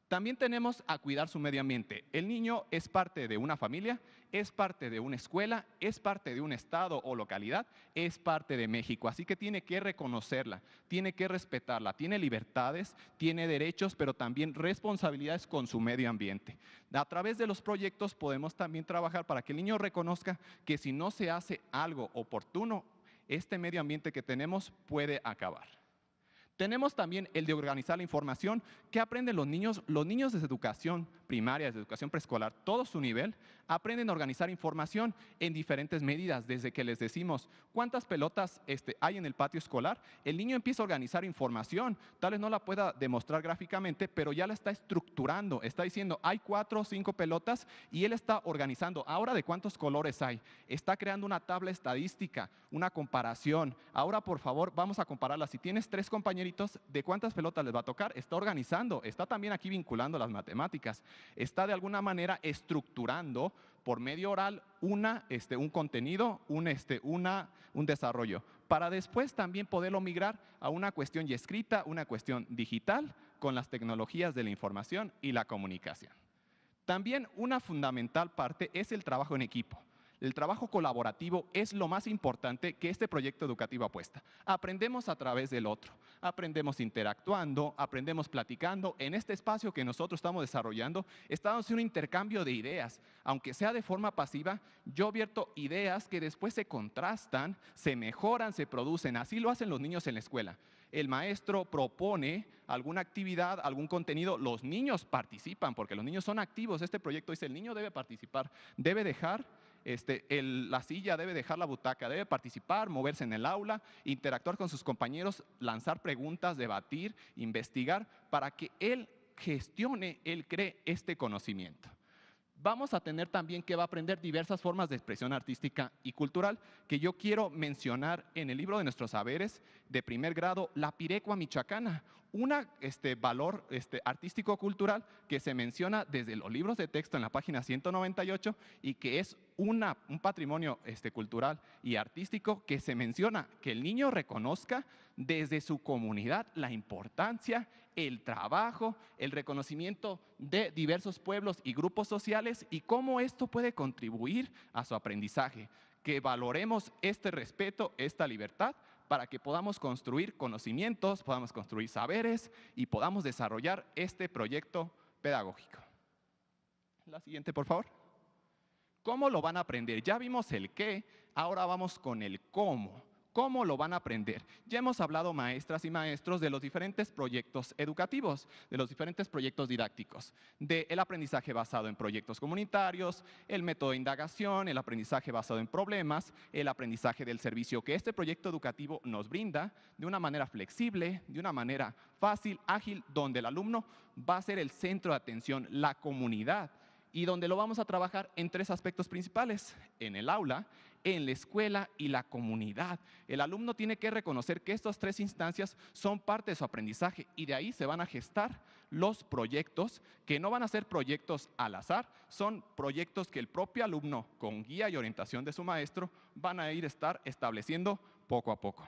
También tenemos a cuidar su medio ambiente. El niño es parte de una familia, es parte de una escuela, es parte de un estado o localidad, es parte de México. Así que tiene que reconocerla, tiene que respetarla, tiene libertades, tiene derechos, pero también responsabilidades con su medio ambiente. A través de los proyectos podemos también trabajar para que el niño reconozca que si no se hace algo oportuno, este medio ambiente que tenemos puede acabar. Tenemos también el de organizar la información. ¿Qué aprenden los niños? Los niños desde educación primaria, desde educación preescolar, todo su nivel, aprenden a organizar información en diferentes medidas. Desde que les decimos cuántas pelotas hay en el patio escolar, el niño empieza a organizar información. Tal vez no la pueda demostrar gráficamente, pero ya la está estructurando. Está diciendo, hay 4 o 5 pelotas y él está organizando. Ahora, ¿de cuántos colores hay? Está creando una tabla estadística, una comparación. Ahora, por favor, vamos a compararla. Si tienes 3 compañeritos, ¿de cuántas pelotas les va a tocar? Está organizando, está también aquí vinculando las matemáticas, está de alguna manera estructurando por medio oral un contenido, un desarrollo, para después también poderlo migrar a una cuestión ya escrita, una cuestión digital con las tecnologías de la información y la comunicación. También una fundamental parte es el trabajo en equipo. El trabajo colaborativo es lo más importante que este proyecto educativo apuesta. Aprendemos a través del otro, aprendemos interactuando, aprendemos platicando. En este espacio que nosotros estamos desarrollando, estamos haciendo un intercambio de ideas. Aunque sea de forma pasiva, yo vierto ideas que después se contrastan, se mejoran, se producen. Así lo hacen los niños en la escuela. El maestro propone alguna actividad, algún contenido, los niños participan, porque los niños son activos. Este proyecto dice, el niño debe participar, debe dejar la silla, debe dejar la butaca, debe participar, moverse en el aula, interactuar con sus compañeros, lanzar preguntas, debatir, investigar, para que él gestione, él cree este conocimiento. Vamos a tener también que va a aprender diversas formas de expresión artística y cultural, que yo quiero mencionar en el libro de nuestros saberes de primer grado, la pirecua michoacana, un valor artístico-cultural que se menciona desde los libros de texto en la página 198 y que es un patrimonio cultural y artístico que se menciona que el niño reconozca desde su comunidad la importancia, el trabajo, el reconocimiento de diversos pueblos y grupos sociales y cómo esto puede contribuir a su aprendizaje. Que valoremos este respeto, esta libertad, para que podamos construir conocimientos, podamos construir saberes y podamos desarrollar este proyecto pedagógico. La siguiente, por favor. ¿Cómo lo van a aprender? Ya vimos el qué, ahora vamos con el cómo. ¿Cómo lo van a aprender? Ya hemos hablado, maestras y maestros, de los diferentes proyectos educativos, de los diferentes proyectos didácticos, del aprendizaje basado en proyectos comunitarios, el método de indagación, el aprendizaje basado en problemas, el aprendizaje del servicio que este proyecto educativo nos brinda de una manera flexible, de una manera fácil, ágil, donde el alumno va a ser el centro de atención, la comunidad, y donde lo vamos a trabajar en 3 aspectos principales, en el aula, en la escuela y la comunidad. El alumno tiene que reconocer que estas 3 instancias son parte de su aprendizaje y de ahí se van a gestar los proyectos, que no van a ser proyectos al azar, son proyectos que el propio alumno, con guía y orientación de su maestro, van a estar estableciendo poco a poco.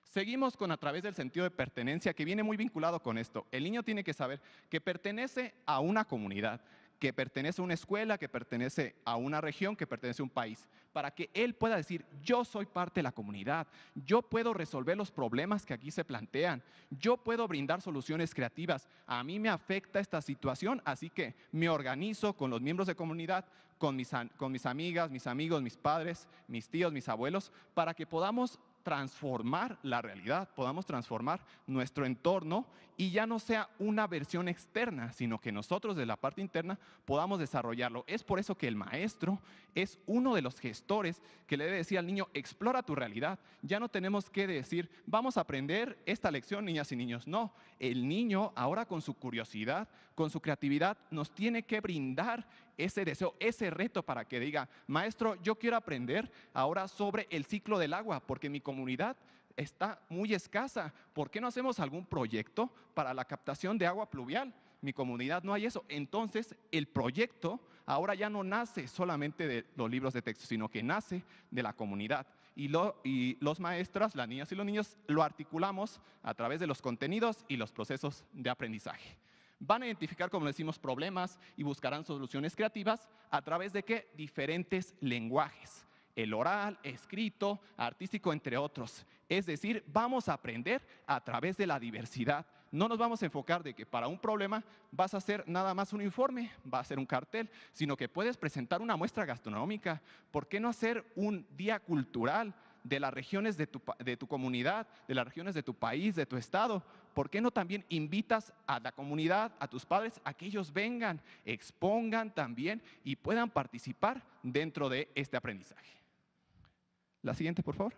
Seguimos con a través del sentido de pertenencia, que viene muy vinculado con esto. El niño tiene que saber que pertenece a una comunidad, que pertenece a una escuela, que pertenece a una región, que pertenece a un país, para que él pueda decir, yo soy parte de la comunidad, yo puedo resolver los problemas que aquí se plantean, yo puedo brindar soluciones creativas, a mí me afecta esta situación, así que me organizo con los miembros de comunidad, con mis amigas, mis amigos, mis padres, mis tíos, mis abuelos, para que podamos transformar la realidad, podamos transformar nuestro entorno y ya no sea una versión externa, sino que nosotros de la parte interna podamos desarrollarlo. Es por eso que el maestro es uno de los gestores que le debe decir al niño, explora tu realidad. Ya no tenemos que decir, vamos a aprender esta lección, niñas y niños. No, el niño ahora con su curiosidad, con su creatividad, nos tiene que brindar ese deseo, ese reto para que diga, maestro, yo quiero aprender ahora sobre el ciclo del agua, porque mi comunidad está muy escasa. ¿Por qué no hacemos algún proyecto para la captación de agua pluvial? Mi comunidad no hay eso. Entonces, el proyecto ahora ya no nace solamente de los libros de texto, sino que nace de la comunidad. Y los maestras, las niñas y los niños, lo articulamos a través de los contenidos y los procesos de aprendizaje. Van a identificar, como decimos, problemas y buscarán soluciones creativas a través de ¿qué? Diferentes lenguajes. El oral, escrito, artístico, entre otros. Es decir, vamos a aprender a través de la diversidad. No nos vamos a enfocar de que para un problema vas a hacer nada más un informe, va a ser un cartel, sino que puedes presentar una muestra gastronómica. ¿Por qué no hacer un día cultural de las regiones de tu comunidad, de las regiones de tu país, de tu estado? ¿Por qué no también invitas a la comunidad, a tus padres, a que ellos vengan, expongan también y puedan participar dentro de este aprendizaje? La siguiente, por favor.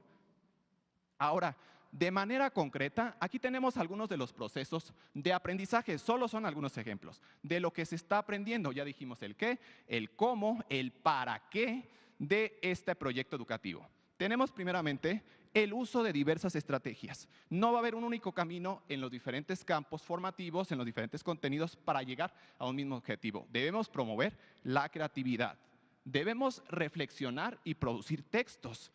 Ahora, de manera concreta, aquí tenemos algunos de los procesos de aprendizaje. Solo son algunos ejemplos de lo que se está aprendiendo. Ya dijimos el qué, el cómo, el para qué de este proyecto educativo. Tenemos primeramente el uso de diversas estrategias. No va a haber un único camino en los diferentes campos formativos, en los diferentes contenidos para llegar a un mismo objetivo. Debemos promover la creatividad. Debemos reflexionar y producir textos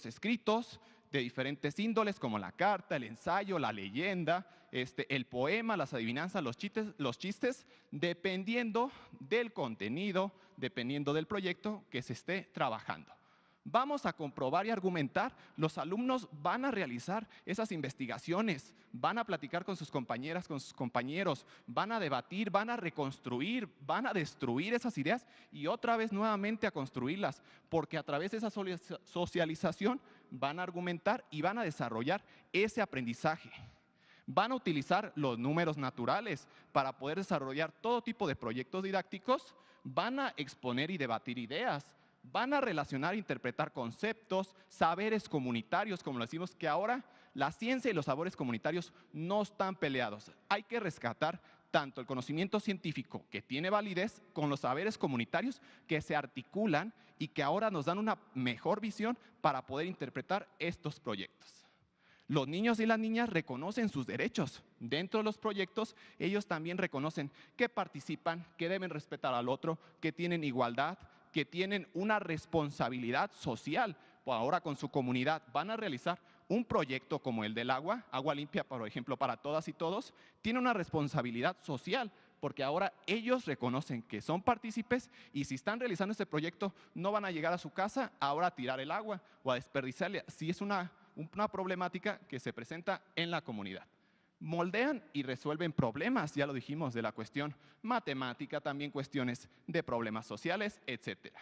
escritos de diferentes índoles como la carta, el ensayo, la leyenda, el poema, las adivinanzas, los chistes, dependiendo del contenido, dependiendo del proyecto que se esté trabajando. Vamos a comprobar y argumentar, los alumnos van a realizar esas investigaciones, van a platicar con sus compañeras, con sus compañeros, van a debatir, van a reconstruir, van a destruir esas ideas y otra vez nuevamente a construirlas, porque a través de esa socialización van a argumentar y van a desarrollar ese aprendizaje. Van a utilizar los números naturales para poder desarrollar todo tipo de proyectos didácticos, van a exponer y debatir ideas, van a relacionar e interpretar conceptos, saberes comunitarios, como lo decimos, que ahora la ciencia y los saberes comunitarios no están peleados. Hay que rescatar tanto el conocimiento científico, que tiene validez, con los saberes comunitarios que se articulan y que ahora nos dan una mejor visión para poder interpretar estos proyectos. Los niños y las niñas reconocen sus derechos. Dentro de los proyectos, ellos también reconocen que participan, que deben respetar al otro, que tienen igualdad, que tienen una responsabilidad social. Ahora con su comunidad van a realizar un proyecto como el del agua limpia, por ejemplo, para todas y todos. Tiene una responsabilidad social, porque ahora ellos reconocen que son partícipes y si están realizando este proyecto no van a llegar a su casa ahora a tirar el agua o a desperdiciarla. Si es una problemática que se presenta en la comunidad. Moldean y resuelven problemas, ya lo dijimos, de la cuestión matemática, también cuestiones de problemas sociales, etcétera.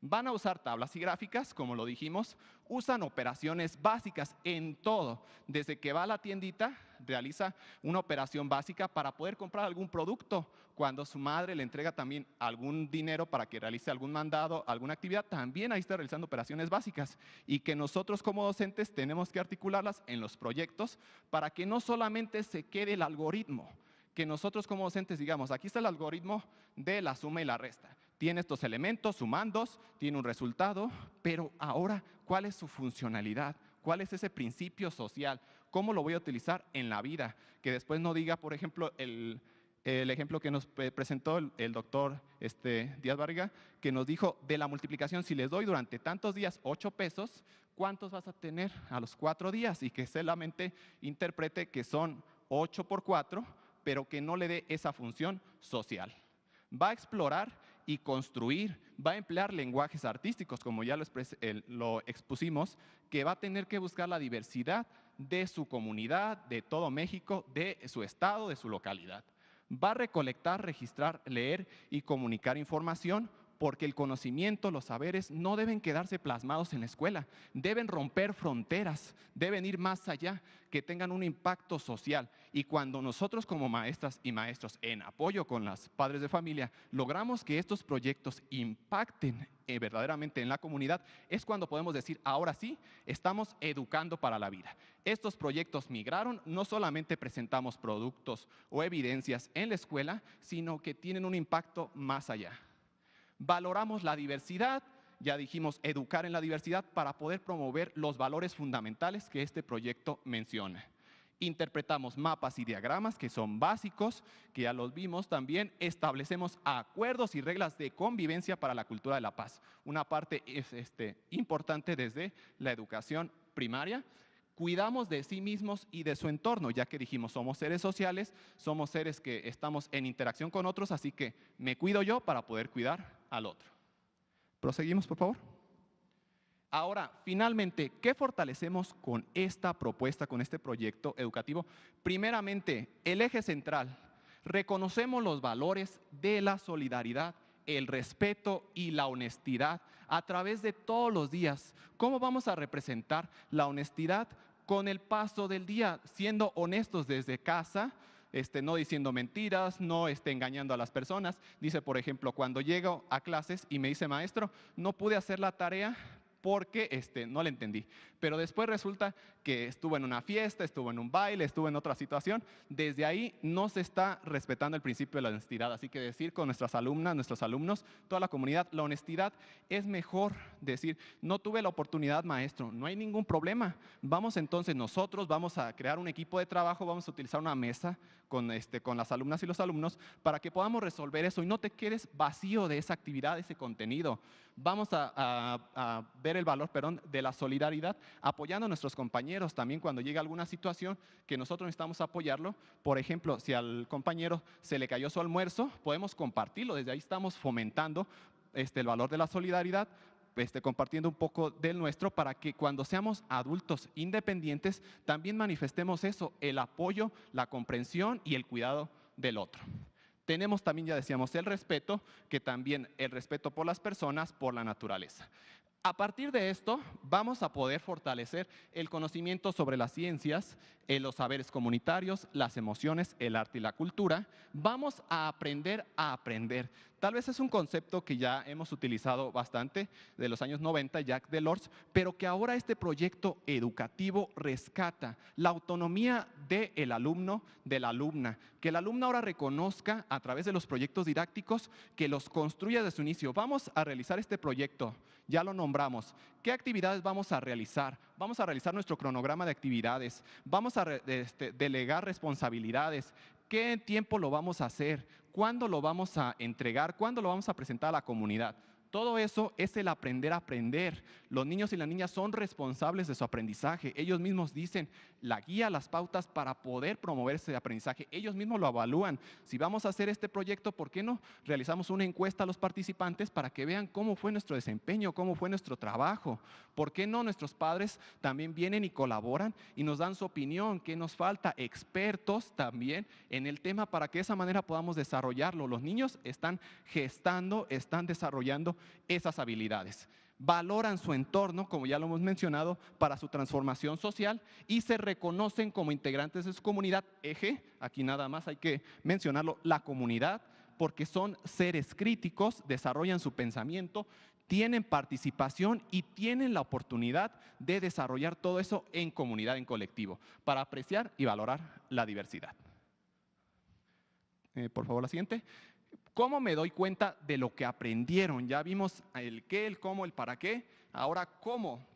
Van a usar tablas y gráficas, como lo dijimos, usan operaciones básicas en todo. Desde que va a la tiendita, realiza una operación básica para poder comprar algún producto. Cuando su madre le entrega también algún dinero para que realice algún mandado, alguna actividad, también ahí está realizando operaciones básicas. Y que nosotros como docentes tenemos que articularlas en los proyectos para que no solamente se quede el algoritmo, que nosotros como docentes digamos, aquí está el algoritmo de la suma y la resta. Tiene estos elementos, sumandos, tiene un resultado, pero ahora, ¿cuál es su funcionalidad? ¿Cuál es ese principio social? ¿Cómo lo voy a utilizar en la vida? Que después no diga, por ejemplo, el ejemplo que nos presentó el doctor Díaz Barriga, que nos dijo de la multiplicación, si les doy durante tantos días 8 pesos, ¿cuántos vas a tener a los 4 días? Y que solamente interprete que son 8 por 4, pero que no le dé esa función social. Va a explorar y construir, va a emplear lenguajes artísticos, como ya lo expusimos, que va a tener que buscar la diversidad de su comunidad, de todo México, de su estado, de su localidad. Va a recolectar, registrar, leer y comunicar información, porque el conocimiento, los saberes no deben quedarse plasmados en la escuela, deben romper fronteras, deben ir más allá, que tengan un impacto social. Y cuando nosotros como maestras y maestros, en apoyo con los padres de familia, logramos que estos proyectos impacten verdaderamente en la comunidad, es cuando podemos decir, ahora sí, estamos educando para la vida. Estos proyectos migraron, no solamente presentamos productos o evidencias en la escuela, sino que tienen un impacto más allá. Valoramos la diversidad, ya dijimos, educar en la diversidad para poder promover los valores fundamentales que este proyecto menciona. Interpretamos mapas y diagramas que son básicos, que ya los vimos también. Establecemos acuerdos y reglas de convivencia para la cultura de la paz. Una parte es importante desde la educación primaria. cuidamos de sí mismos y de su entorno, ya que dijimos, somos seres sociales, somos seres que estamos en interacción con otros, así que me cuido yo para poder cuidar al otro. Proseguimos, por favor. Ahora, finalmente, ¿qué fortalecemos con esta propuesta, con este proyecto educativo? Primeramente, el eje central. Reconocemos los valores de la solidaridad, el respeto y la honestidad a través de todos los días. ¿Cómo vamos a representar la honestidad? Con el paso del día, siendo honestos desde casa, no diciendo mentiras, no engañando a las personas. Dice, por ejemplo, cuando llego a clases y me dice, maestro, no pude hacer la tarea porque no le entendí. Pero después resulta que estuvo en una fiesta, estuvo en un baile, estuvo en otra situación. Desde ahí no se está respetando el principio de la honestidad. Así que decir con nuestras alumnas, nuestros alumnos, toda la comunidad, la honestidad es mejor decir, no tuve la oportunidad, maestro, no hay ningún problema. Vamos entonces nosotros, vamos a crear un equipo de trabajo, vamos a utilizar una mesa con las alumnas y los alumnos para que podamos resolver eso y no te quedes vacío de esa actividad, de ese contenido. Vamos a ver el valor, de la solidaridad, apoyando a nuestros compañeros también cuando llega alguna situación que nosotros necesitamos apoyarlo. Por ejemplo, si al compañero se le cayó su almuerzo, podemos compartirlo. Desde ahí estamos fomentando el valor de la solidaridad, compartiendo un poco del nuestro para que cuando seamos adultos independientes también manifestemos eso, el apoyo, la comprensión y el cuidado del otro. Tenemos también, ya decíamos, el respeto, que también el respeto por las personas, por la naturaleza. A partir de esto, vamos a poder fortalecer el conocimiento sobre las ciencias, los saberes comunitarios, las emociones, el arte y la cultura. Vamos a aprender a aprender. Tal vez es un concepto que ya hemos utilizado bastante de los años 90, Jacques Delors, pero que ahora este proyecto educativo rescata la autonomía del alumno, de la alumna, que el alumno ahora reconozca a través de los proyectos didácticos, que los construya desde su inicio. Vamos a realizar este proyecto, ya lo nombramos. ¿Qué actividades vamos a realizar? Vamos a realizar nuestro cronograma de actividades, vamos a delegar responsabilidades. ¿Qué tiempo lo vamos a hacer? ¿Cuándo lo vamos a entregar? ¿Cuándo lo vamos a presentar a la comunidad? Todo eso es el aprender a aprender. Los niños y las niñas son responsables de su aprendizaje. Ellos mismos dicen la guía, las pautas para poder promover ese aprendizaje. Ellos mismos lo evalúan. Si vamos a hacer este proyecto, ¿por qué no realizamos una encuesta a los participantes para que vean cómo fue nuestro desempeño, cómo fue nuestro trabajo? ¿Por qué no nuestros padres también vienen y colaboran y nos dan su opinión? ¿Qué nos falta? Expertos también en el tema para que de esa manera podamos desarrollarlo. Los niños están gestando, están desarrollando esas habilidades. Valoran su entorno, como ya lo hemos mencionado, para su transformación social y se reconocen como integrantes de su comunidad. Eje, aquí nada más hay que mencionarlo, la comunidad, porque son seres críticos, desarrollan su pensamiento, tienen participación y tienen la oportunidad de desarrollar todo eso en comunidad, en colectivo, para apreciar y valorar la diversidad. Por favor, la siguiente. ¿Cómo me doy cuenta de lo que aprendieron? Ya vimos el qué, el cómo, el para qué. Ahora, ¿cómo?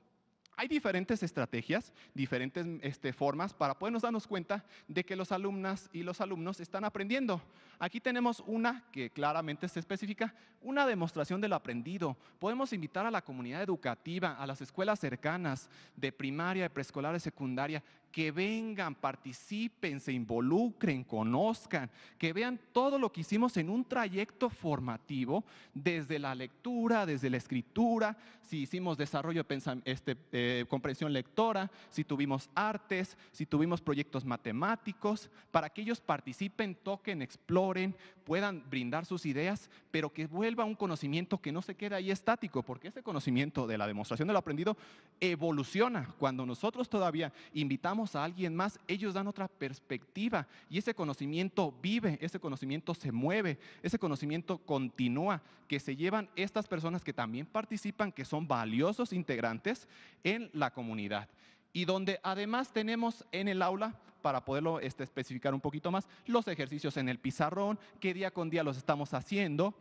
Hay diferentes estrategias, diferentes formas para podernos darnos cuenta de que los alumnas y los alumnos están aprendiendo. Aquí tenemos una que claramente se especifica, una demostración del aprendido. Podemos invitar a la comunidad educativa, a las escuelas cercanas de primaria, de preescolar, de secundaria, que vengan, participen, se involucren, conozcan, que vean todo lo que hicimos en un trayecto formativo, desde la lectura, desde la escritura, si hicimos desarrollo de comprensión lectora, si tuvimos artes, si tuvimos proyectos matemáticos, para que ellos participen, toquen, exploren, puedan brindar sus ideas, pero que vuelva un conocimiento que no se quede ahí estático, porque ese conocimiento de la demostración del aprendido evoluciona. Cuando nosotros todavía invitamos a alguien más, ellos dan otra perspectiva y ese conocimiento vive, ese conocimiento se mueve, ese conocimiento continúa, que se llevan estas personas que también participan, que son valiosos integrantes en la comunidad. Y donde además tenemos en el aula, para poderlo especificar un poquito más, los ejercicios en el pizarrón, que día con día los estamos haciendo,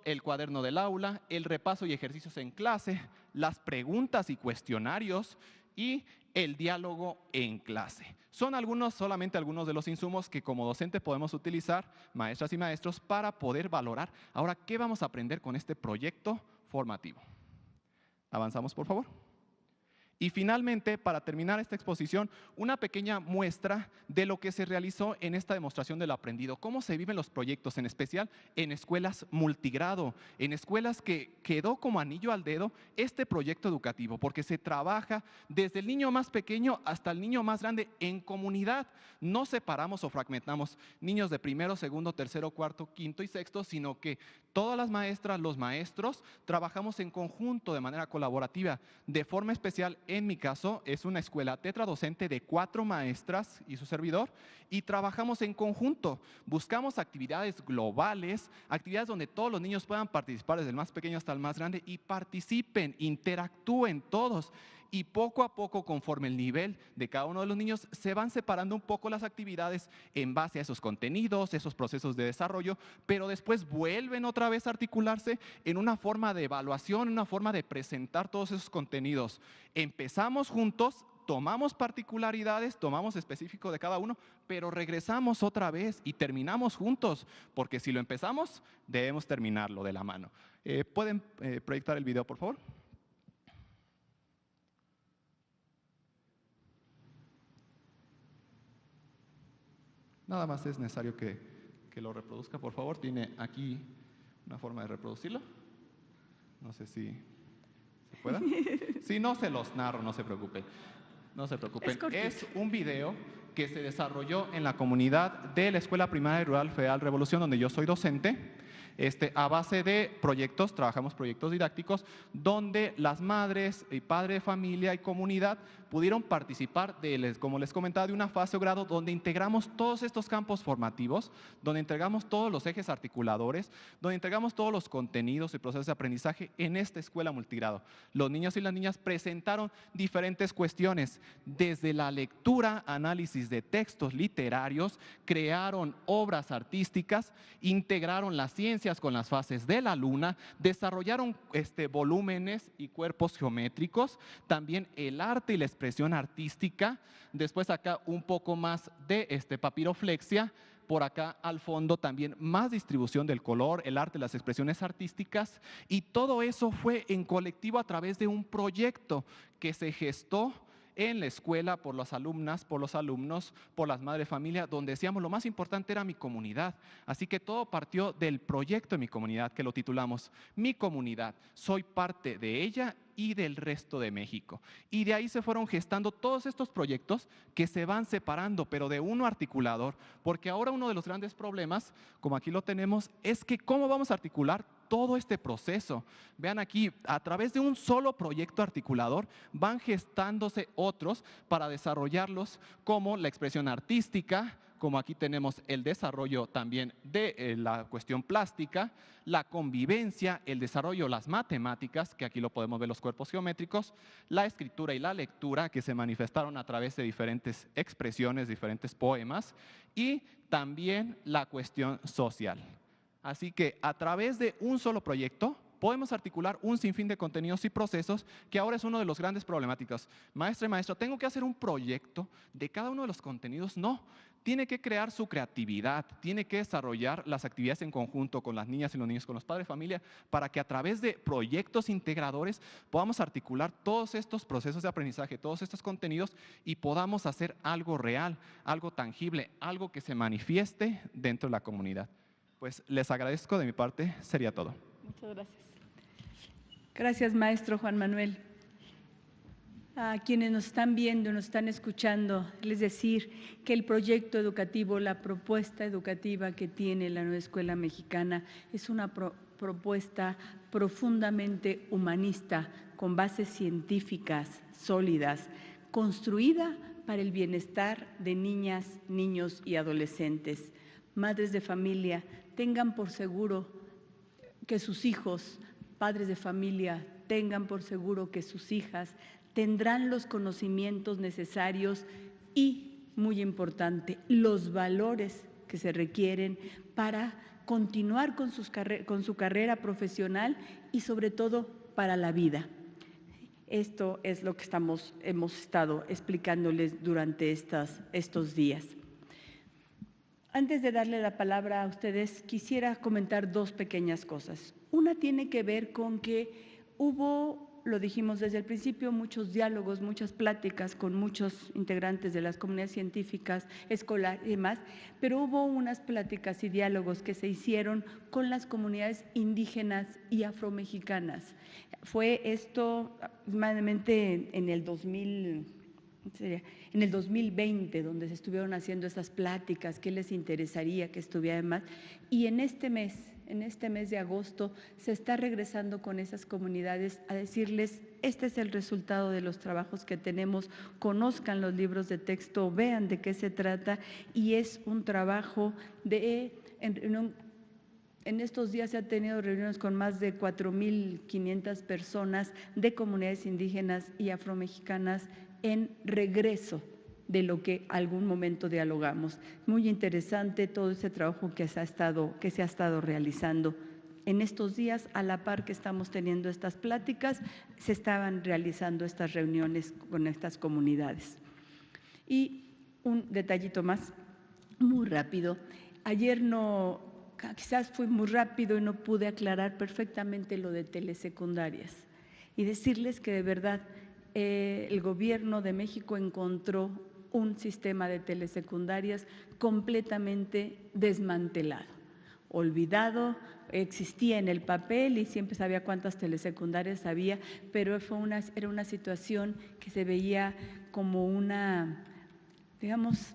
el cuaderno del aula, el repaso y ejercicios en clase, las preguntas y cuestionarios y el diálogo en clase. Son solamente algunos de los insumos que como docente podemos utilizar, maestras y maestros, para poder valorar ahora qué vamos a aprender con este proyecto formativo. Avanzamos, por favor. Y finalmente, para terminar esta exposición, una pequeña muestra de lo que se realizó en esta demostración del aprendido, cómo se viven los proyectos, en especial en escuelas multigrado, en escuelas que quedó como anillo al dedo este proyecto educativo, porque se trabaja desde el niño más pequeño hasta el niño más grande en comunidad. No separamos o fragmentamos niños de primero, segundo, tercero, cuarto, quinto y sexto, sino que todas las maestras, los maestros, trabajamos en conjunto de manera colaborativa. De forma especial, en mi caso, es una escuela tetradocente de 4 maestras y su servidor, y trabajamos en conjunto. Buscamos actividades globales, actividades donde todos los niños puedan participar, desde el más pequeño hasta el más grande, y participen, interactúen todos. Y poco a poco, conforme el nivel de cada uno de los niños, se van separando un poco las actividades en base a esos contenidos, esos procesos de desarrollo, pero después vuelven otra vez a articularse en una forma de evaluación, una forma de presentar todos esos contenidos. Empezamos juntos, tomamos particularidades, tomamos específico de cada uno, pero regresamos otra vez y terminamos juntos, porque si lo empezamos, debemos terminarlo de la mano. ¿Pueden proyectar el video, por favor? Nada más es necesario que lo reproduzca, por favor. Tiene aquí una forma de reproducirlo. No sé si se pueda. Si no, se los narro, no se preocupen. No se preocupen. Es un video que se desarrolló en la comunidad de la Escuela Primaria Rural Federal Revolución, donde yo soy docente. A base de proyectos, trabajamos proyectos didácticos, donde las madres y padres de familia y comunidad pudieron participar, como les comentaba, de una fase o grado donde integramos todos estos campos formativos, donde integramos todos los ejes articuladores, donde integramos todos los contenidos y procesos de aprendizaje en esta escuela multigrado. Los niños y las niñas presentaron diferentes cuestiones, desde la lectura, análisis de textos literarios, crearon obras artísticas, integraron las ciencias con las fases de la luna, desarrollaron volúmenes y cuerpos geométricos, también el arte y la expresión artística, después acá un poco más de papiroflexia, por acá al fondo también más distribución del color, el arte, las expresiones artísticas, y todo eso fue en colectivo a través de un proyecto que se gestó en la escuela por las alumnas, por los alumnos, por las madres de familia, donde decíamos lo más importante era mi comunidad. Así que todo partió del proyecto de mi comunidad, que lo titulamos Mi Comunidad. Soy parte de ella y del resto de México. Y de ahí se fueron gestando todos estos proyectos que se van separando, pero de uno articulador, porque ahora uno de los grandes problemas, como aquí lo tenemos, es que ¿cómo vamos a articular todo este proceso? Vean aquí, a través de un solo proyecto articulador van gestándose otros para desarrollarlos, como la expresión artística, como aquí tenemos el desarrollo también de la cuestión plástica, la convivencia, el desarrollo de las matemáticas, que aquí lo podemos ver los cuerpos geométricos, la escritura y la lectura, que se manifestaron a través de diferentes expresiones, diferentes poemas, y también la cuestión social. Así que a través de un solo proyecto podemos articular un sinfín de contenidos y procesos, que ahora es uno de los grandes problemáticas. Maestra y maestro, ¿tengo que hacer un proyecto de cada uno de los contenidos? No, tiene que crear su creatividad, tiene que desarrollar las actividades en conjunto con las niñas y los niños, con los padres de familia, para que a través de proyectos integradores podamos articular todos estos procesos de aprendizaje, todos estos contenidos, y podamos hacer algo real, algo tangible, algo que se manifieste dentro de la comunidad. Pues les agradezco, de mi parte sería todo. Muchas gracias. Gracias, maestro Juan Manuel. A quienes nos están viendo, nos están escuchando, les decir que el proyecto educativo, la propuesta educativa que tiene la Nueva Escuela Mexicana es una propuesta profundamente humanista, con bases científicas sólidas, construida para el bienestar de niñas, niños y adolescentes. Madres de familia, tengan por seguro que sus hijos, padres de familia, tengan por seguro que sus hijas tendrán los conocimientos necesarios y, muy importante, los valores que se requieren para continuar con su carrera profesional y sobre todo para la vida. Esto es lo que hemos estado explicándoles durante estos días. Antes de darle la palabra a ustedes, quisiera comentar dos pequeñas cosas. Una tiene que ver con que hubo lo dijimos desde el principio, muchos diálogos, muchas pláticas con muchos integrantes de las comunidades científicas, escolares y demás, pero hubo unas pláticas y diálogos que se hicieron con las comunidades indígenas y afromexicanas. Fue esto aproximadamente en el 2020, donde se estuvieron haciendo esas pláticas, qué les interesaría que estuviera más, y en este mes de agosto se está regresando con esas comunidades a decirles, este es el resultado de los trabajos que tenemos, conozcan los libros de texto, vean de qué se trata, y es un trabajo en estos días se han tenido reuniones con más de 4.500 personas de comunidades indígenas y afromexicanas en regreso de lo que algún momento dialogamos. Muy interesante todo ese trabajo que se ha estado realizando. En estos días, a la par que estamos teniendo estas pláticas, se estaban realizando estas reuniones con estas comunidades. Y un detallito más, muy rápido. Ayer quizás fui muy rápido y no pude aclarar perfectamente lo de telesecundarias y decirles que de verdad el Gobierno de México encontró un sistema de telesecundarias completamente desmantelado, olvidado, existía en el papel y siempre sabía cuántas telesecundarias había, pero era una situación que se veía como una, digamos,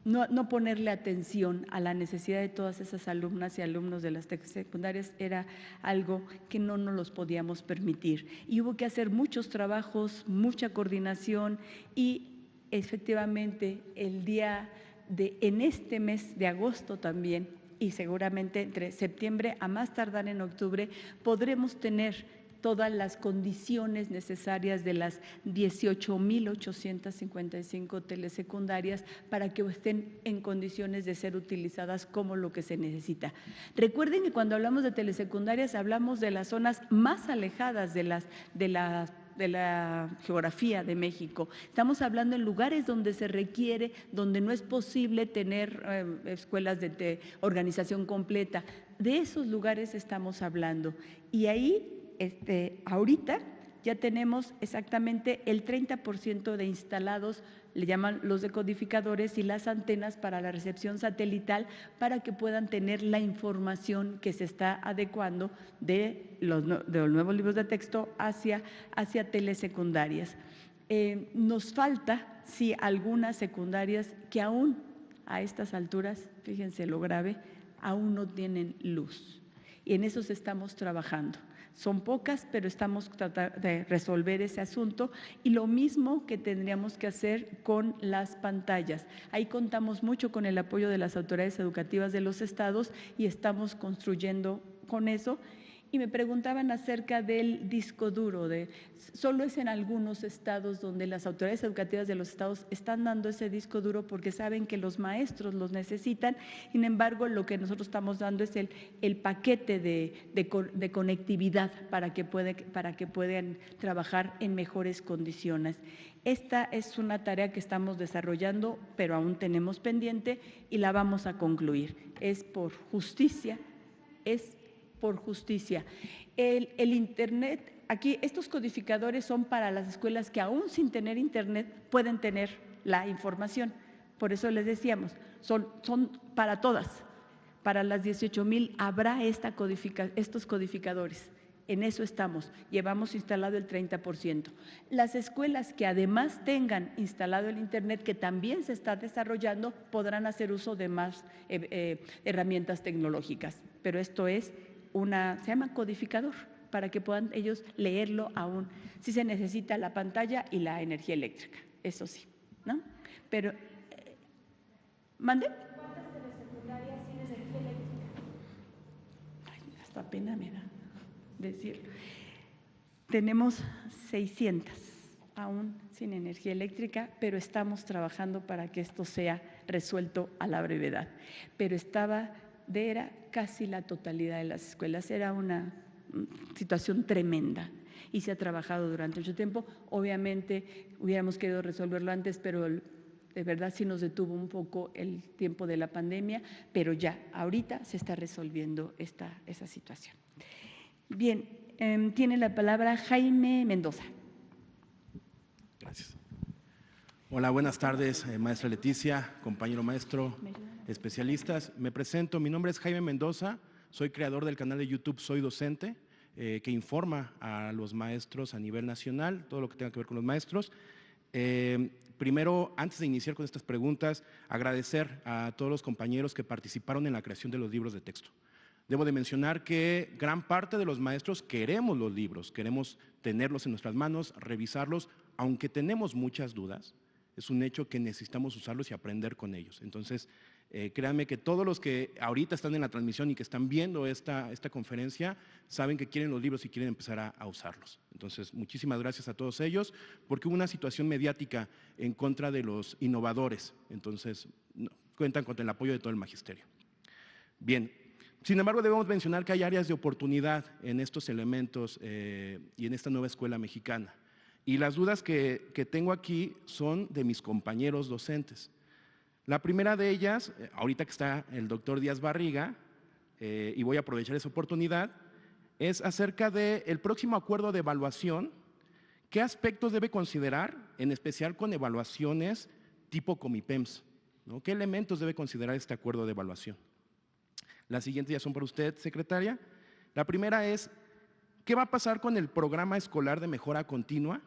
no ponerle atención a la necesidad de todas esas alumnas y alumnos de las secundarias era algo que no nos los podíamos permitir. Y hubo que hacer muchos trabajos, mucha coordinación y efectivamente en este mes de agosto también y seguramente entre septiembre a más tardar en octubre podremos tener todas las condiciones necesarias de las 18.855 telesecundarias para que estén en condiciones de ser utilizadas como lo que se necesita. Recuerden que cuando hablamos de telesecundarias hablamos de las zonas más alejadas de la geografía de México. Estamos hablando en lugares donde se requiere, donde no es posible tener escuelas de organización completa. De esos lugares estamos hablando. Y ahí ahorita ya tenemos exactamente el 30% de instalados, le llaman los decodificadores y las antenas para la recepción satelital para que puedan tener la información que se está adecuando de los nuevos libros de texto hacia telesecundarias. Nos falta, sí, algunas secundarias que aún a estas alturas, fíjense lo grave, aún no tienen luz. Y en eso estamos trabajando. Son pocas, pero estamos tratando de resolver ese asunto y lo mismo que tendríamos que hacer con las pantallas. Ahí contamos mucho con el apoyo de las autoridades educativas de los estados y estamos construyendo con eso. Y me preguntaban acerca del disco duro, solo es en algunos estados donde las autoridades educativas de los estados están dando ese disco duro porque saben que los maestros los necesitan. Sin embargo, lo que nosotros estamos dando es el paquete de conectividad para que puedan trabajar en mejores condiciones. Esta es una tarea que estamos desarrollando, pero aún tenemos pendiente y la vamos a concluir. Es por justicia, El Internet, aquí estos codificadores son para las escuelas que aún sin tener Internet pueden tener la información. Por eso les decíamos, son para todas. Para las 18,000 habrá estos codificadores. En eso estamos, llevamos instalado el 30%. Las escuelas que además tengan instalado el Internet, que también se está desarrollando, podrán hacer uso de más herramientas tecnológicas. Pero esto se llama codificador, para que puedan ellos leerlo aún. Si se necesita la pantalla y la energía eléctrica, eso sí, ¿no? Pero, ¿mande? ¿Cuántas telesecundarias tiene energía eléctrica? Ay, hasta pena me da decirlo. Tenemos 600 aún sin energía eléctrica, pero estamos trabajando para que esto sea resuelto a la brevedad. Pero era casi la totalidad de las escuelas, era una situación tremenda y se ha trabajado durante mucho tiempo. Obviamente hubiéramos querido resolverlo antes, pero de verdad sí nos detuvo un poco el tiempo de la pandemia, pero ya ahorita se está resolviendo esa situación. Bien, tiene la palabra Jaime Mendoza. Gracias. Hola, buenas tardes, maestra Leticia, compañero maestro, especialistas. Me presento, mi nombre es Jaime Mendoza, soy creador del canal de YouTube Soy Docente, que informa a los maestros a nivel nacional, todo lo que tenga que ver con los maestros. Primero, antes de iniciar con estas preguntas, agradecer a todos los compañeros que participaron en la creación de los libros de texto. Debo de mencionar que gran parte de los maestros queremos los libros, queremos tenerlos en nuestras manos, revisarlos, aunque tenemos muchas dudas. Es un hecho que necesitamos usarlos y aprender con ellos. Entonces, créanme que todos los que ahorita están en la transmisión y que están viendo esta conferencia saben que quieren los libros y quieren empezar a usarlos. Entonces, muchísimas gracias a todos ellos, porque hubo una situación mediática en contra de los innovadores. Entonces, cuentan con el apoyo de todo el magisterio. Bien, sin embargo, debemos mencionar que hay áreas de oportunidad en estos elementos y en esta nueva escuela mexicana. Y las dudas que tengo aquí son de mis compañeros docentes. La primera de ellas, ahorita que está el doctor Díaz Barriga, y voy a aprovechar esa oportunidad, es acerca del próximo acuerdo de evaluación. ¿Qué aspectos debe considerar, en especial con evaluaciones tipo Comipems, ¿no? ¿Qué elementos debe considerar este acuerdo de evaluación? Las siguientes ya son para usted, secretaria. La primera es, ¿qué va a pasar con el programa escolar de mejora continua?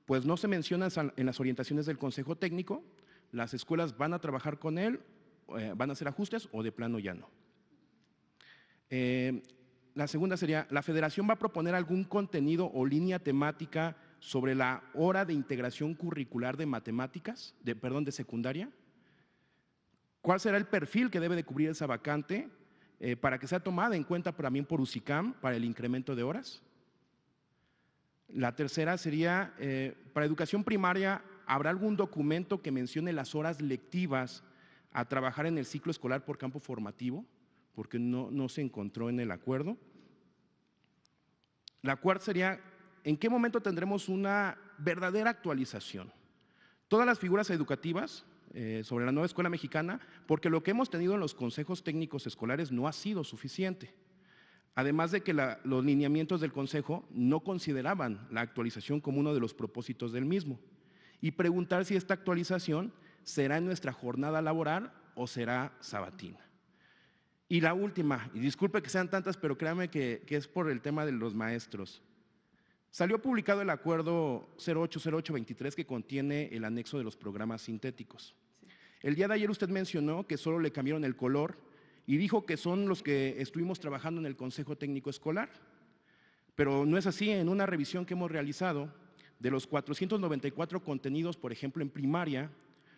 Pues no se menciona en las orientaciones del Consejo Técnico. Las escuelas van a trabajar con él, van a hacer ajustes o de plano ya no. La segunda sería, ¿la Federación va a proponer algún contenido o línea temática sobre la hora de integración curricular de matemáticas, de secundaria? ¿Cuál será el perfil que debe de cubrir esa vacante para que sea tomada en cuenta también por UCICAM para el incremento de horas? La tercera sería, para educación primaria, ¿habrá algún documento que mencione las horas lectivas a trabajar en el ciclo escolar por campo formativo? Porque no se encontró en el acuerdo. La cuarta sería, ¿en qué momento tendremos una verdadera actualización? Todas las figuras educativas sobre la nueva escuela mexicana, porque lo que hemos tenido en los consejos técnicos escolares no ha sido suficiente. Además de que los lineamientos del Consejo no consideraban la actualización como uno de los propósitos del mismo. Y preguntar si esta actualización será en nuestra jornada laboral o será sabatina. Y la última, y disculpe que sean tantas, pero créanme que es por el tema de los maestros. Salió publicado el acuerdo 080823 que contiene el anexo de los programas sintéticos. El día de ayer usted mencionó que solo le cambiaron el color y dijo que son los que estuvimos trabajando en el Consejo Técnico Escolar. Pero no es así. En una revisión que hemos realizado, de los 494 contenidos, por ejemplo, en primaria,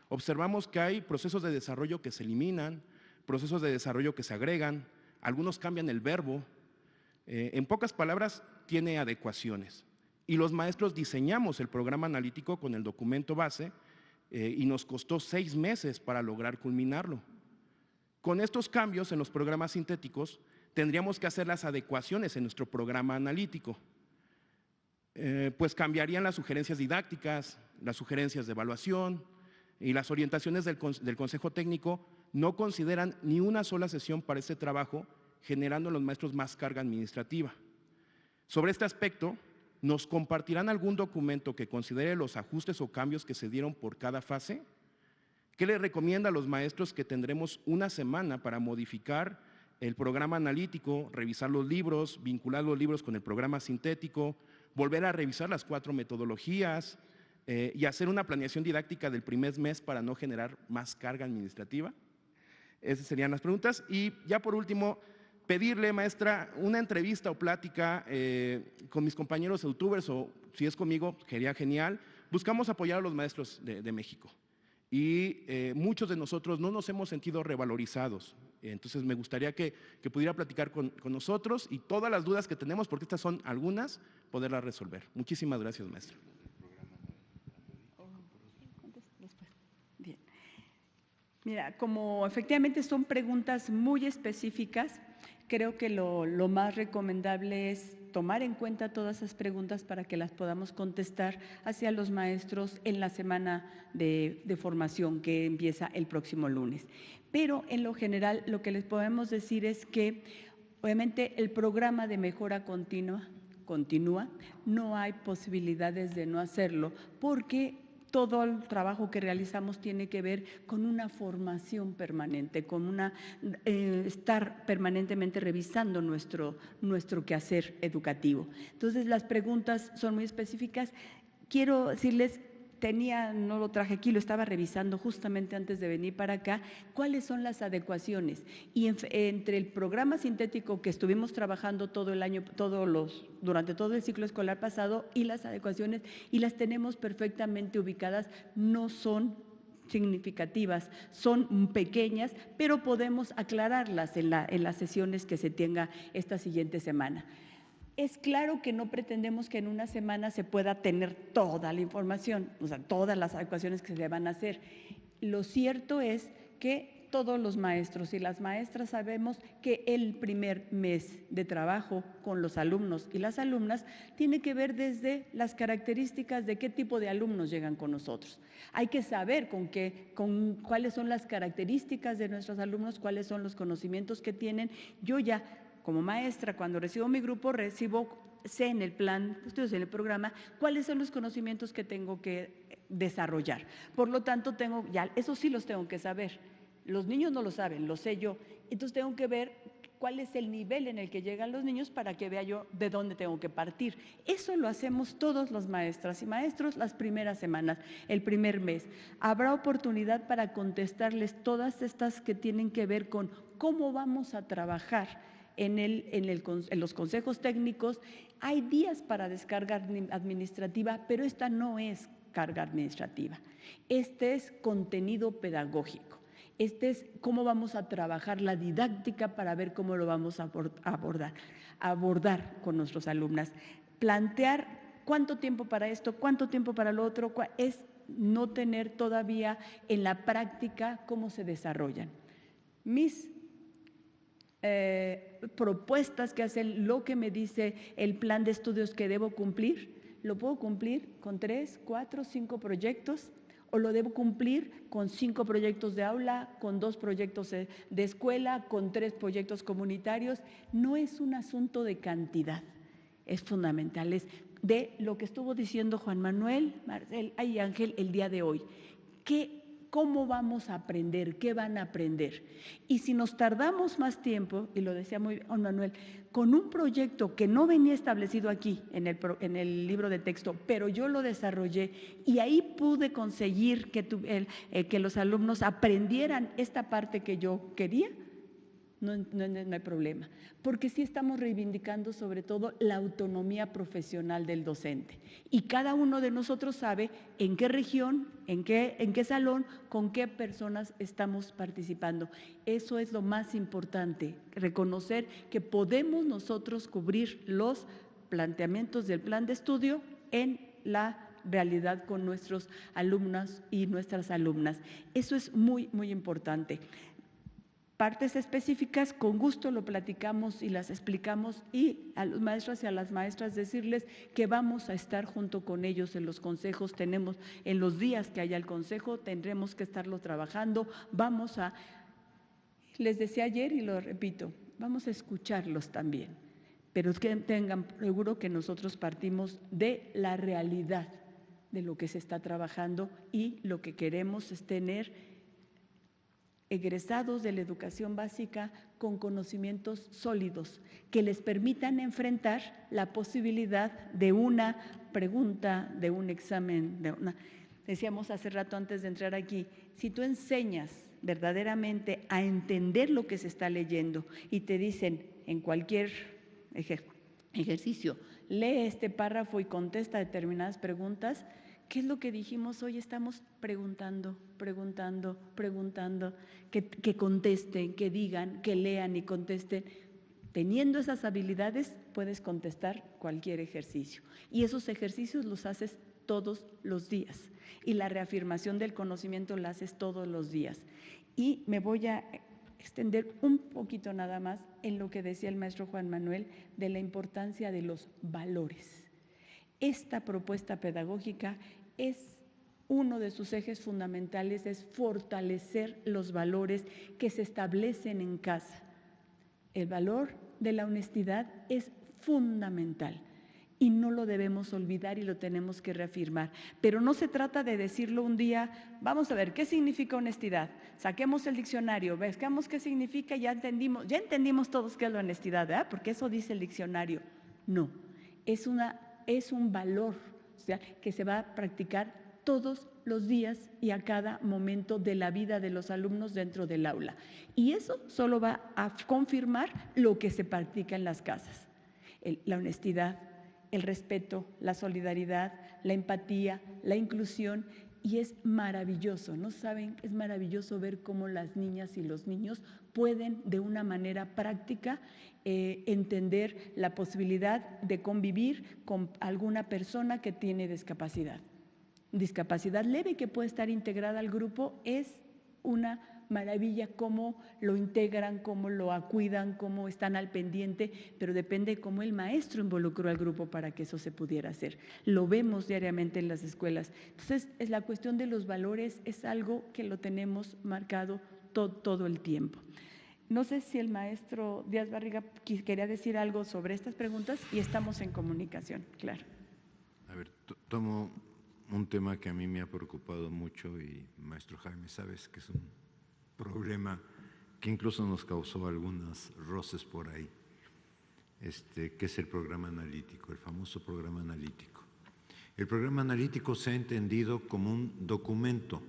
observamos que hay procesos de desarrollo que se eliminan, procesos de desarrollo que se agregan, algunos cambian el verbo. En pocas palabras, tiene adecuaciones. Y los maestros diseñamos el programa analítico con el documento base y nos costó 6 meses para lograr culminarlo. Con estos cambios en los programas sintéticos, tendríamos que hacer las adecuaciones en nuestro programa analítico. Pues cambiarían las sugerencias didácticas, las sugerencias de evaluación y las orientaciones del Consejo Técnico no consideran ni una sola sesión para este trabajo, generando en los maestros más carga administrativa. Sobre este aspecto, ¿nos compartirán algún documento que considere los ajustes o cambios que se dieron por cada fase? ¿Qué les recomienda a los maestros? Que tendremos una semana para modificar el programa analítico, revisar los libros, vincular los libros con el programa sintético, volver a revisar las 4 metodologías y hacer una planeación didáctica del primer mes para no generar más carga administrativa. Esas serían las preguntas. Y ya por último, pedirle, maestra, una entrevista o plática con mis compañeros youtubers o si es conmigo, sería genial. Buscamos apoyar a los maestros de México y muchos de nosotros no nos hemos sentido revalorizados. Entonces me gustaría que pudiera platicar con nosotros y todas las dudas que tenemos, porque estas son algunas, poderlas resolver. Muchísimas gracias, maestra. Bien. Mira, como efectivamente son preguntas muy específicas, creo que lo más recomendable es tomar en cuenta todas esas preguntas para que las podamos contestar hacia los maestros en la semana de formación que empieza el próximo lunes. Pero en lo general lo que les podemos decir es que obviamente el programa de mejora continua continúa, no hay posibilidades de no hacerlo, porque todo el trabajo que realizamos tiene que ver con una formación permanente, con estar permanentemente revisando nuestro quehacer educativo. Entonces, las preguntas son muy específicas. Quiero decirles, no lo traje aquí, lo estaba revisando justamente antes de venir para acá, cuáles son las adecuaciones. Y entre el programa sintético que estuvimos trabajando todo el año, durante todo el ciclo escolar pasado, y las adecuaciones, y las tenemos perfectamente ubicadas, no son significativas, son pequeñas, pero podemos aclararlas en las sesiones que se tenga esta siguiente semana. Es claro que no pretendemos que en una semana se pueda tener toda la información, o sea, todas las adecuaciones que se van a hacer. Lo cierto es que todos los maestros y las maestras sabemos que el primer mes de trabajo con los alumnos y las alumnas tiene que ver desde las características de qué tipo de alumnos llegan con nosotros. Hay que saber cuáles son las características de nuestros alumnos, cuáles son los conocimientos que tienen. Yo ya, como maestra, cuando recibo mi grupo, sé en el plan, estudios en el programa, cuáles son los conocimientos que tengo que desarrollar. Por lo tanto, eso sí los tengo que saber. Los niños no lo saben, lo sé yo. Entonces tengo que ver cuál es el nivel en el que llegan los niños para que vea yo de dónde tengo que partir. Eso lo hacemos todos los maestras y maestros las primeras semanas, el primer mes. Habrá oportunidad para contestarles todas estas que tienen que ver con cómo vamos a trabajar en los consejos técnicos. Hay días para descarga administrativa, pero esta no es carga administrativa. Este es contenido pedagógico. Este es cómo vamos a trabajar la didáctica para ver cómo lo vamos a abordar con nuestros alumnos. Plantear cuánto tiempo para esto, cuánto tiempo para lo otro, es no tener todavía en la práctica cómo se desarrollan. Mis propuestas que hacen lo que me dice el plan de estudios que debo cumplir, lo puedo cumplir con 3, 4, 5 proyectos, o lo debo cumplir con 5 proyectos de aula, con 2 proyectos de escuela, con 3 proyectos comunitarios. No es un asunto de cantidad, es fundamental, es de lo que estuvo diciendo Juan Manuel, Marcel y Ángel el día de hoy. ¿Cómo vamos a aprender? ¿Qué van a aprender? Y si nos tardamos más tiempo, y lo decía muy bien Juan Manuel, con un proyecto que no venía establecido aquí en el libro de texto, pero yo lo desarrollé y ahí pude conseguir que los alumnos aprendieran esta parte que yo quería, no hay problema, porque sí estamos reivindicando sobre todo la autonomía profesional del docente. Y cada uno de nosotros sabe en qué región, en qué salón, con qué personas estamos participando. Eso es lo más importante, reconocer que podemos nosotros cubrir los planteamientos del plan de estudio en la realidad con nuestros alumnos y nuestras alumnas. Eso es muy, muy importante. Partes específicas, con gusto lo platicamos y las explicamos, y a los maestros y a las maestras decirles que vamos a estar junto con ellos en los consejos. En los días que haya el consejo, tendremos que estarlo trabajando. Les decía ayer y lo repito, vamos a escucharlos también, pero que tengan seguro que nosotros partimos de la realidad de lo que se está trabajando, y lo que queremos es tener egresados de la educación básica con conocimientos sólidos que les permitan enfrentar la posibilidad de una pregunta, de un examen, decíamos hace rato antes de entrar aquí, si tú enseñas verdaderamente a entender lo que se está leyendo y te dicen en cualquier ejercicio, lee este párrafo y contesta determinadas preguntas. ¿Qué es lo que dijimos hoy? Estamos preguntando, que contesten, que digan, que lean y contesten. Teniendo esas habilidades, puedes contestar cualquier ejercicio. Y esos ejercicios los haces todos los días. Y la reafirmación del conocimiento la haces todos los días. Y me voy a extender un poquito nada más en lo que decía el maestro Juan Manuel de la importancia de los valores. Esta propuesta pedagógica uno de sus ejes fundamentales es fortalecer los valores que se establecen en casa. El valor de la honestidad es fundamental. y no lo debemos olvidar y lo tenemos que reafirmar. Pero no se trata de decirlo un día, vamos a ver, ¿qué significa honestidad? Saquemos el diccionario, veamos qué significa, ya entendimos todos qué es la honestidad, ¿verdad? Porque eso dice el diccionario. No, es un valor, o sea, que se va a practicar todos los días y a cada momento de la vida de los alumnos dentro del aula. Y eso solo va a confirmar lo que se practica en las casas. La honestidad, el respeto, la solidaridad, la empatía, la inclusión, y es maravilloso, ¿no saben? Es maravilloso ver cómo las niñas y los niños pueden de una manera práctica entender la posibilidad de convivir con alguna persona que tiene discapacidad. Discapacidad leve que puede estar integrada al grupo. Es una maravilla cómo lo integran, cómo lo cuidan, cómo están al pendiente, pero depende cómo el maestro involucró al grupo para que eso se pudiera hacer. Lo vemos diariamente en las escuelas. Entonces, la cuestión de los valores es algo que lo tenemos marcado todo el tiempo. No sé si el maestro Díaz Barriga quería decir algo sobre estas preguntas y estamos en comunicación, claro. A ver, tomo un tema que a mí me ha preocupado mucho y, maestro Jaime, sabes que es un problema que incluso nos causó algunos roces por ahí, que es el programa analítico, el famoso programa analítico. El programa analítico se ha entendido como un documento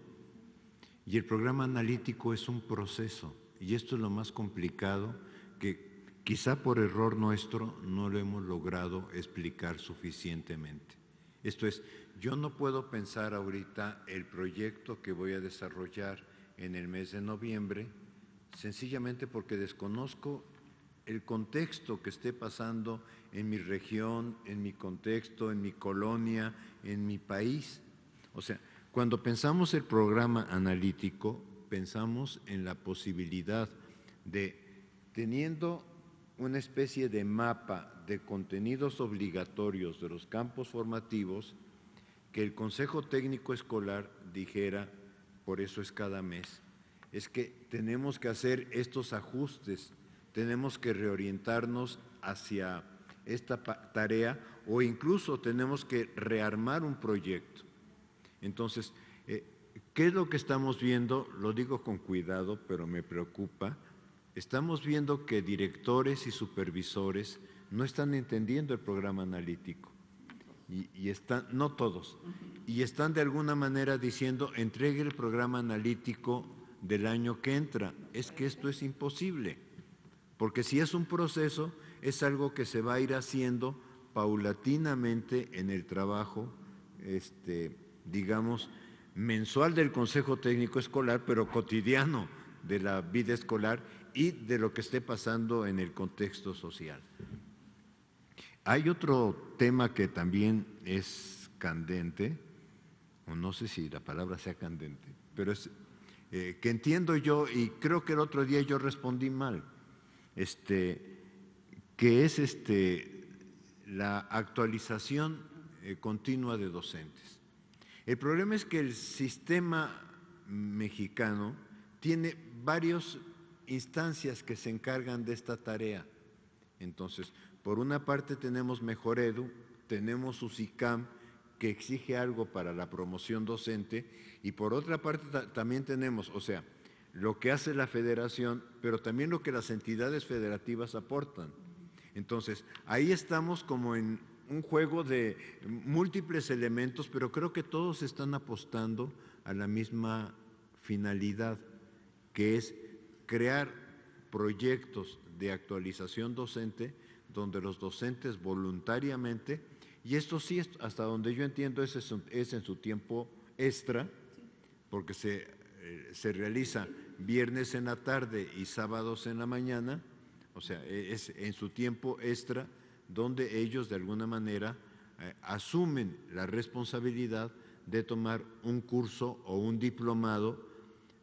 y el programa analítico es un proceso, y esto es lo más complicado, que quizá por error nuestro no lo hemos logrado explicar suficientemente. Esto es, yo no puedo pensar ahorita el proyecto que voy a desarrollar en el mes de noviembre, sencillamente porque desconozco el contexto que esté pasando en mi región, en mi contexto, en mi colonia, en mi país. O sea, cuando pensamos el programa analítico, pensamos en la posibilidad de, teniendo una especie de mapa de contenidos obligatorios de los campos formativos, que el Consejo Técnico Escolar dijera, por eso es cada mes, es que tenemos que hacer estos ajustes, tenemos que reorientarnos hacia esta tarea o incluso tenemos que rearmar un proyecto. Entonces, ¿qué es lo que estamos viendo? Lo digo con cuidado, pero me preocupa. Estamos viendo que directores y supervisores no están entendiendo el programa analítico. Y están, no todos, y están de alguna manera diciendo, entregue el programa analítico del año que entra. Es que esto es imposible, porque si es un proceso, es algo que se va a ir haciendo paulatinamente en el trabajo, digamos, mensual del Consejo Técnico Escolar, pero cotidiano de la vida escolar y de lo que esté pasando en el contexto social. Hay otro tema que también es candente, o no sé si la palabra sea candente, pero es que entiendo yo, y creo que el otro día yo respondí mal, que es la actualización continua de docentes. El problema es que el sistema mexicano tiene varias instancias que se encargan de esta tarea. Entonces, por una parte tenemos Mejoredu, tenemos UCICAM, que exige algo para la promoción docente, y por otra parte también tenemos, o sea, lo que hace la federación, pero también lo que las entidades federativas aportan. Entonces, ahí estamos como en un juego de múltiples elementos, pero creo que todos están apostando a la misma finalidad, que es crear proyectos de actualización docente donde los docentes voluntariamente, y esto sí, hasta donde yo entiendo, es en su tiempo extra, porque se realiza viernes en la tarde y sábados en la mañana, o sea, es en su tiempo extra, donde ellos de alguna manera asumen la responsabilidad de tomar un curso o un diplomado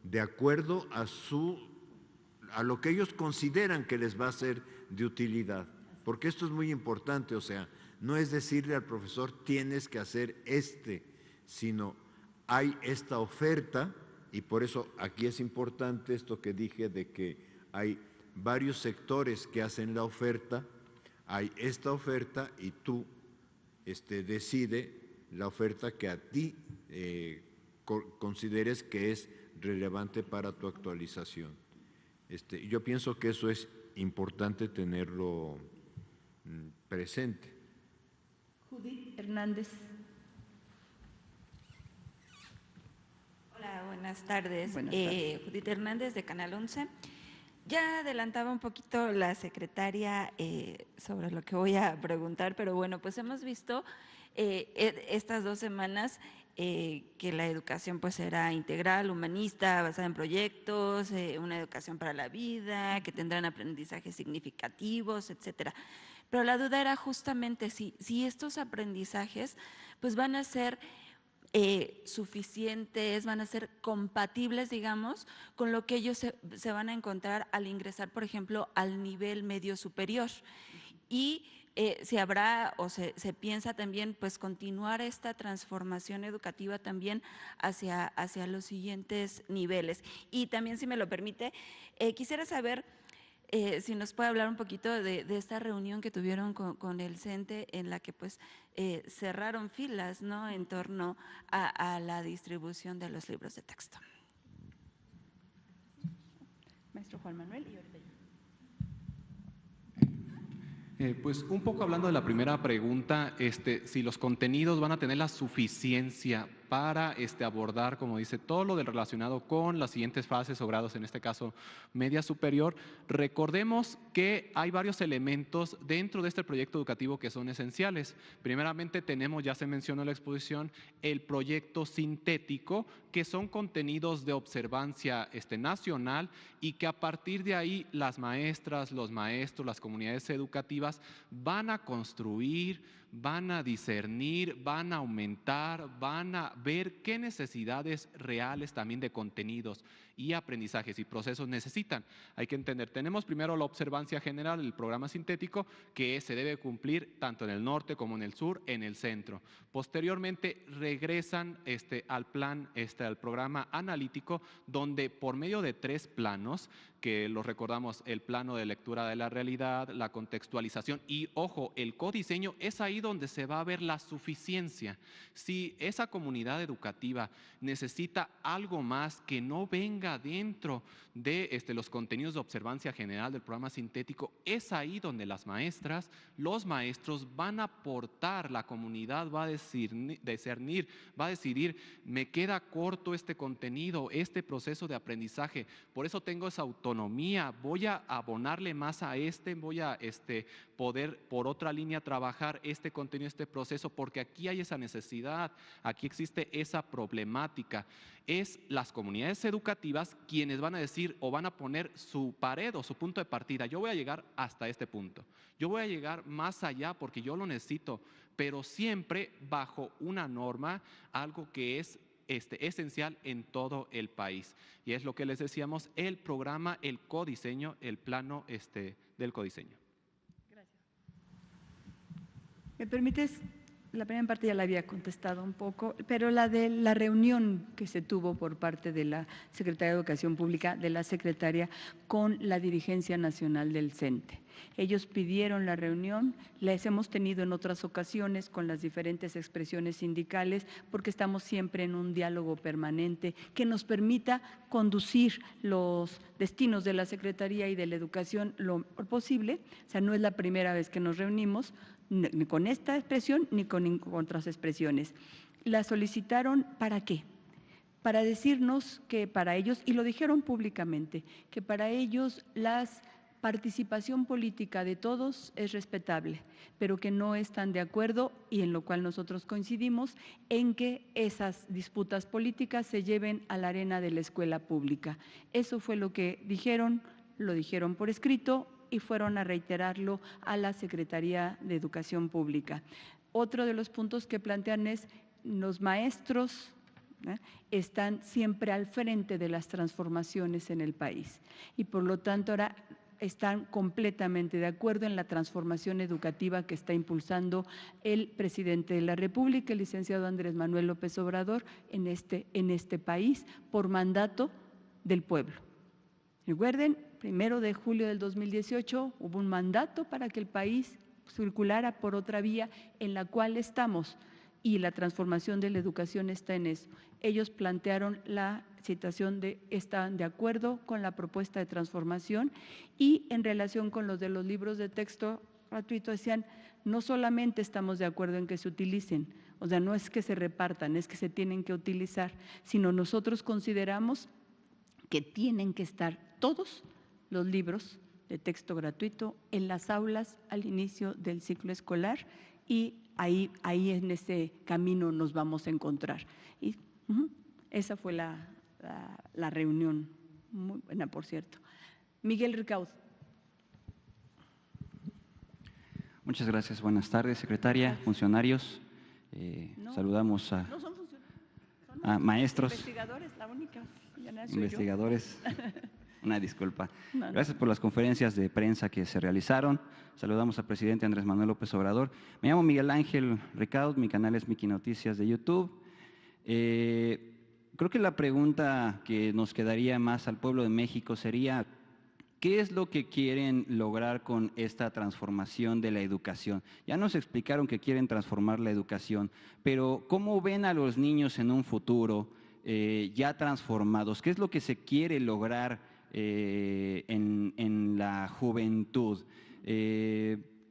de acuerdo a lo que ellos consideran que les va a ser de utilidad. Porque esto es muy importante, o sea, no es decirle al profesor tienes que hacer sino hay esta oferta, y por eso aquí es importante esto que dije de que hay varios sectores que hacen la oferta, hay esta oferta y tú decide la oferta que a ti consideres que es relevante para tu actualización. Yo pienso que eso es importante tenerlo presente. Judith Hernández. Hola, buenas tardes. Buenas tardes. Judith Hernández, de Canal 11. Ya adelantaba un poquito la secretaria sobre lo que voy a preguntar, pero bueno, pues hemos visto estas 2 semanas que la educación pues será integral, humanista, basada en proyectos, una educación para la vida, que tendrán aprendizajes significativos, etcétera. Pero la duda era justamente si estos aprendizajes pues van a ser suficientes, van a ser compatibles, digamos, con lo que ellos se van a encontrar al ingresar, por ejemplo, al nivel medio superior. Y si habrá o se piensa también pues continuar esta transformación educativa también hacia los siguientes niveles. Y también, si me lo permite, quisiera saber si nos puede hablar un poquito de esta reunión que tuvieron con el CENTE, en la que pues cerraron filas, ¿no?, en torno a la distribución de los libros de texto. Maestro Juan Manuel y ahorita yo. Pues un poco hablando de la primera pregunta, si los contenidos van a tener la suficiencia para abordar, como dice, todo lo relacionado con las siguientes fases o grados, en este caso media superior. Recordemos que hay varios elementos dentro de este proyecto educativo que son esenciales. Primeramente tenemos, ya se mencionó en la exposición, el proyecto sintético, que son contenidos de observancia nacional, y que a partir de ahí las maestras, los maestros, las comunidades educativas van a construir, van a discernir, van a aumentar, van a ver qué necesidades reales también de contenidos y aprendizajes y procesos necesitan. Hay que entender, tenemos primero la observancia general, el programa sintético, que se debe cumplir tanto en el norte como en el sur, en el centro. Posteriormente regresan al plan, al programa analítico, donde por medio de 3 planos, que los recordamos, el plano de lectura de la realidad, la contextualización y, ojo, el codiseño, es ahí donde se va a ver la suficiencia. Si esa comunidad educativa necesita algo más que no venga dentro de los contenidos de observancia general del programa sintético, es ahí donde las maestras, los maestros van a aportar, la comunidad va a discernir, va a decidir, me queda corto este contenido, este proceso de aprendizaje, por eso tengo esa autonomía, voy a abonarle más a voy a poder por otra línea trabajar este contenido, este proceso, porque aquí hay esa necesidad, aquí existe esa problemática. Es las comunidades educativas quienes van a decir o van a poner su pared o su punto de partida. Yo voy a llegar hasta este punto, yo voy a llegar más allá porque yo lo necesito, pero siempre bajo una norma, algo que es esencial en todo el país. Y es lo que les decíamos, el programa, el codiseño, el plano del codiseño. Gracias. ¿Me permites? La primera parte ya la había contestado un poco, pero la de la reunión que se tuvo por parte de la Secretaría de Educación Pública, de la secretaria, con la dirigencia nacional del CENTE. Ellos pidieron la reunión, las hemos tenido en otras ocasiones con las diferentes expresiones sindicales, porque estamos siempre en un diálogo permanente que nos permita conducir los destinos de la Secretaría y de la Educación lo posible. O sea, no es la primera vez que nos reunimos, ni con esta expresión ni con otras expresiones. La solicitaron ¿para qué? Para decirnos que para ellos, y lo dijeron públicamente, que para ellos la participación política de todos es respetable, pero que no están de acuerdo, y en lo cual nosotros coincidimos, en que esas disputas políticas se lleven a la arena de la escuela pública. Eso fue lo que dijeron, lo dijeron por escrito, y fueron a reiterarlo a la Secretaría de Educación Pública. Otro de los puntos que plantean es los maestros están siempre al frente de las transformaciones en el país y por lo tanto ahora están completamente de acuerdo en la transformación educativa que está impulsando el presidente de la República, el licenciado Andrés Manuel López Obrador, en este país por mandato del pueblo. Recuerden, 1 de julio del 2018 hubo un mandato para que el país circulara por otra vía en la cual estamos, y la transformación de la educación está en eso. Ellos plantearon la situación de están de acuerdo con la propuesta de transformación, y en relación con los de los libros de texto gratuito decían, no solamente estamos de acuerdo en que se utilicen, o sea, no es que se repartan, es que se tienen que utilizar, sino nosotros consideramos que tienen que estar todos los libros de texto gratuito en las aulas al inicio del ciclo escolar, y ahí en ese camino nos vamos a encontrar. Y esa fue la reunión, muy buena, por cierto. Miguel Ricaud. Muchas gracias. Buenas tardes, secretaria, funcionarios. Saludamos a, no son funcionarios, son a maestros. Investigadores, la única. Investigadores. Una disculpa. No. Gracias por las conferencias de prensa que se realizaron. Saludamos al presidente Andrés Manuel López Obrador. Me llamo Miguel Ángel Ricaud, mi canal es Miki Noticias de YouTube. Creo que la pregunta que nos quedaría más al pueblo de México sería, ¿qué es lo que quieren lograr con esta transformación de la educación? Ya nos explicaron que quieren transformar la educación, pero ¿cómo ven a los niños en un futuro ya transformados? ¿Qué es lo que se quiere lograr en la juventud?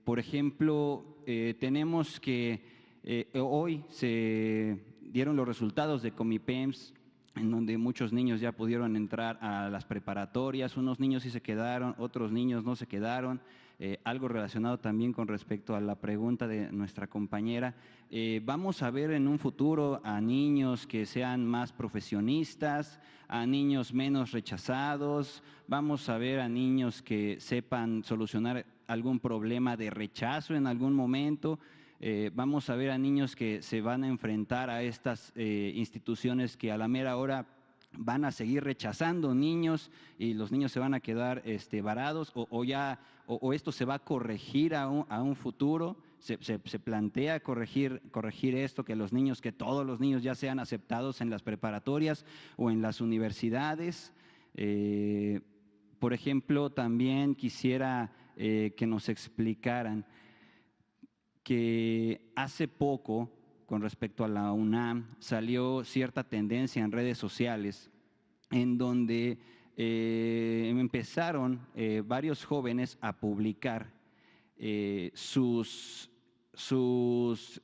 Por ejemplo, tenemos que hoy se dieron los resultados de Comipems, en donde muchos niños ya pudieron entrar a las preparatorias, unos niños sí se quedaron, otros niños no se quedaron. Algo relacionado también con respecto a la pregunta de nuestra compañera. Vamos a ver en un futuro a niños que sean más profesionistas, a niños menos rechazados, vamos a ver a niños que sepan solucionar algún problema de rechazo en algún momento. Vamos a ver a niños que se van a enfrentar a estas instituciones que a la mera hora van a seguir rechazando niños y los niños se van a quedar varados, o esto se va a corregir a un futuro. Se plantea corregir esto, que todos los niños ya sean aceptados en las preparatorias o en las universidades. Por ejemplo, también quisiera que nos explicaran que hace poco, con respecto a la UNAM, salió cierta tendencia en redes sociales en donde empezaron varios jóvenes a publicar sus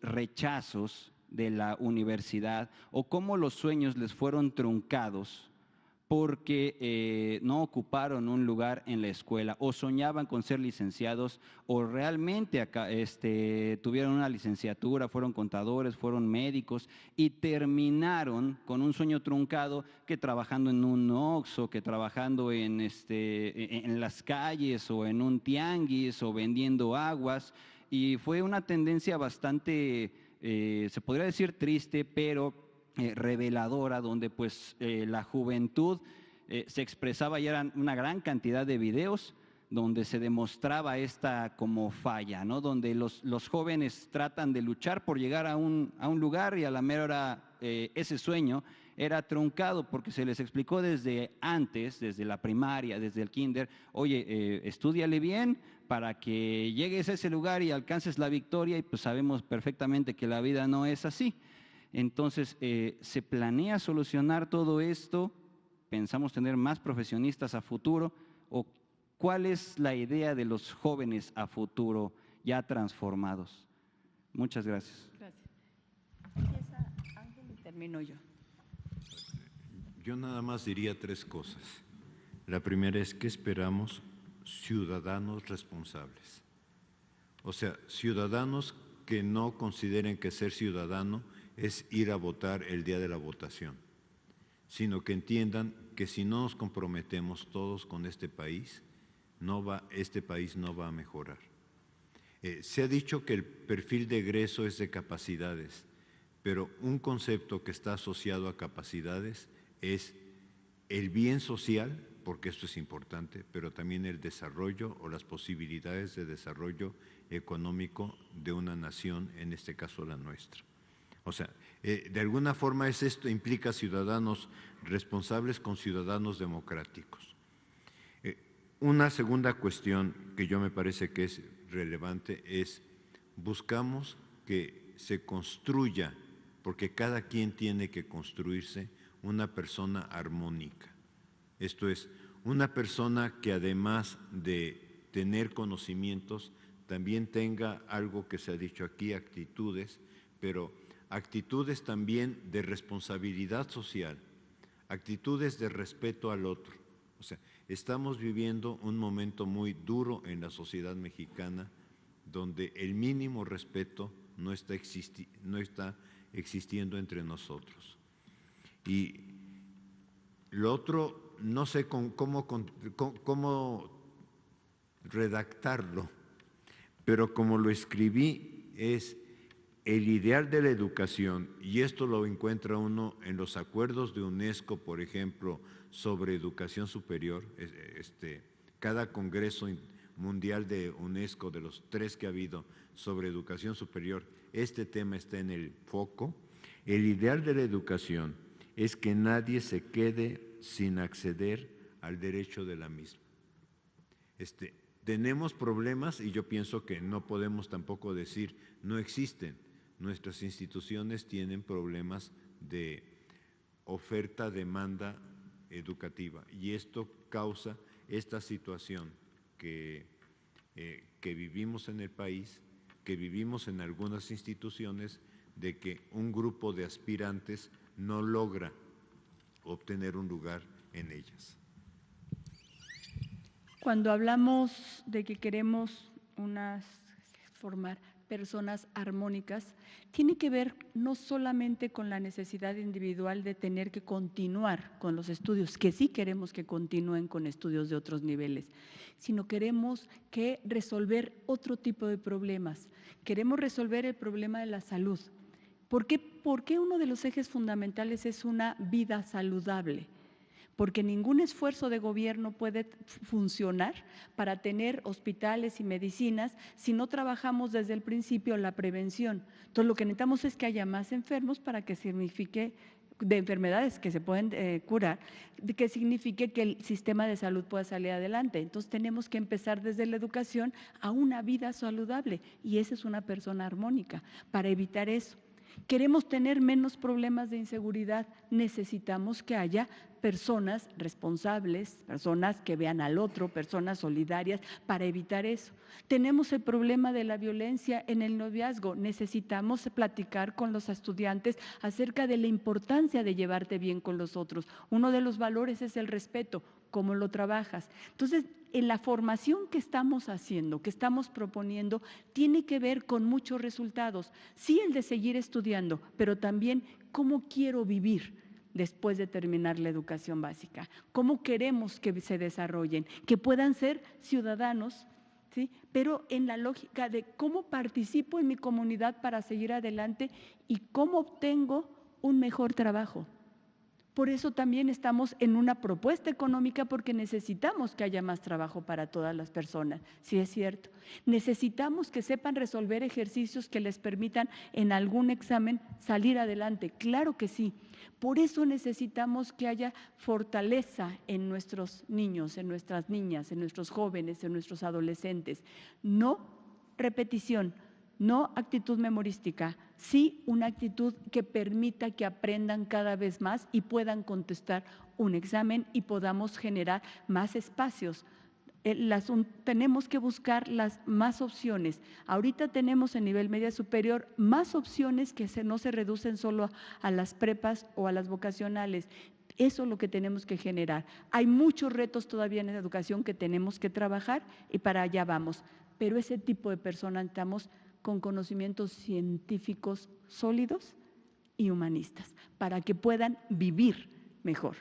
rechazos de la universidad, o cómo los sueños les fueron truncados porque no ocuparon un lugar en la escuela, o soñaban con ser licenciados, o realmente tuvieron una licenciatura, fueron contadores, fueron médicos, y terminaron con un sueño truncado, que trabajando en un Oxxo, que trabajando en las calles, o en un tianguis, o vendiendo aguas. Y fue una tendencia bastante, se podría decir triste, pero reveladora, donde pues la juventud se expresaba, y eran una gran cantidad de videos donde se demostraba esta como falla, ¿no? Donde los jóvenes tratan de luchar por llegar a un lugar, y a la mera hora ese sueño era truncado, porque se les explicó desde antes, desde la primaria, desde el kinder: oye, estúdiale bien para que llegues a ese lugar y alcances la victoria, y pues sabemos perfectamente que la vida no es así. Entonces, ¿se planea solucionar todo esto? ¿Pensamos tener más profesionistas a futuro? ¿O cuál es la idea de los jóvenes a futuro ya transformados? Muchas gracias. Gracias. Empieza Ángel y termino yo. Yo nada más diría tres cosas. La primera es que esperamos ciudadanos responsables. O sea, ciudadanos que no consideren que ser ciudadano es ir a votar el día de la votación, sino que entiendan que si no nos comprometemos todos con este país no va a mejorar. Se ha dicho que el perfil de egreso es de capacidades, pero un concepto que está asociado a capacidades es el bien social, porque esto es importante, pero también el desarrollo o las posibilidades de desarrollo económico de una nación, en este caso la nuestra. O sea, de alguna forma esto implica ciudadanos responsables con ciudadanos democráticos. Una segunda cuestión que yo me parece que es relevante es buscamos que se construya, porque cada quien tiene que construirse una persona armónica. Esto es, una persona que además de tener conocimientos, también tenga algo que se ha dicho aquí, actitudes, pero actitudes también de responsabilidad social, actitudes de respeto al otro. O sea, estamos viviendo un momento muy duro en la sociedad mexicana donde el mínimo respeto no está existiendo entre nosotros. Y lo otro, no sé cómo redactarlo, pero como lo escribí, es el ideal de la educación, y esto lo encuentra uno en los acuerdos de UNESCO, por ejemplo, sobre educación superior. Cada congreso mundial de UNESCO, de los 3 que ha habido sobre educación superior, este tema está en el foco. El ideal de la educación es que nadie se quede sin acceder al derecho de la misma. Tenemos problemas y yo pienso que no podemos tampoco decir no existen. Nuestras instituciones tienen problemas de oferta-demanda educativa y esto causa esta situación que vivimos en el país, que vivimos en algunas instituciones, de que un grupo de aspirantes no logra obtener un lugar en ellas. Cuando hablamos de que queremos formar personas armónicas, tiene que ver no solamente con la necesidad individual de tener que continuar con los estudios, que sí queremos que continúen con estudios de otros niveles, sino queremos que resolver otro tipo de problemas. Queremos resolver el problema de la salud. ¿Por qué uno de los ejes fundamentales es una vida saludable? Porque ningún esfuerzo de gobierno puede funcionar para tener hospitales y medicinas si no trabajamos desde el principio la prevención. Entonces, lo que necesitamos es que haya más enfermos para que signifique, de enfermedades que se pueden curar, que signifique que el sistema de salud pueda salir adelante. Entonces, tenemos que empezar desde la educación a una vida saludable y esa es una persona armónica para evitar eso. Queremos tener menos problemas de inseguridad, necesitamos que haya personas responsables, personas que vean al otro, personas solidarias para evitar eso. Tenemos el problema de la violencia en el noviazgo, necesitamos platicar con los estudiantes acerca de la importancia de llevarte bien con los otros. Uno de los valores es el respeto, cómo lo trabajas. Entonces, en la formación que estamos haciendo, que estamos proponiendo, tiene que ver con muchos resultados. Sí, el de seguir estudiando, pero también cómo quiero vivir después de terminar la educación básica. Cómo queremos que se desarrollen, que puedan ser ciudadanos, ¿sí? Pero en la lógica de cómo participo en mi comunidad para seguir adelante y cómo obtengo un mejor trabajo. Por eso también estamos en una propuesta económica porque necesitamos que haya más trabajo para todas las personas, sí es cierto. Necesitamos que sepan resolver ejercicios que les permitan en algún examen salir adelante, claro que sí. Por eso necesitamos que haya fortaleza en nuestros niños, en nuestras niñas, en nuestros jóvenes, en nuestros adolescentes. No repetición. No actitud memorística, sí una actitud que permita que aprendan cada vez más y puedan contestar un examen y podamos generar más espacios. Tenemos que buscar las más opciones. Ahorita tenemos en nivel media superior más opciones que no se reducen solo a las prepas o a las vocacionales. Eso es lo que tenemos que generar. Hay muchos retos todavía en la educación que tenemos que trabajar y para allá vamos. Pero ese tipo de personas necesitamos con conocimientos científicos sólidos y humanistas, para que puedan vivir mejor.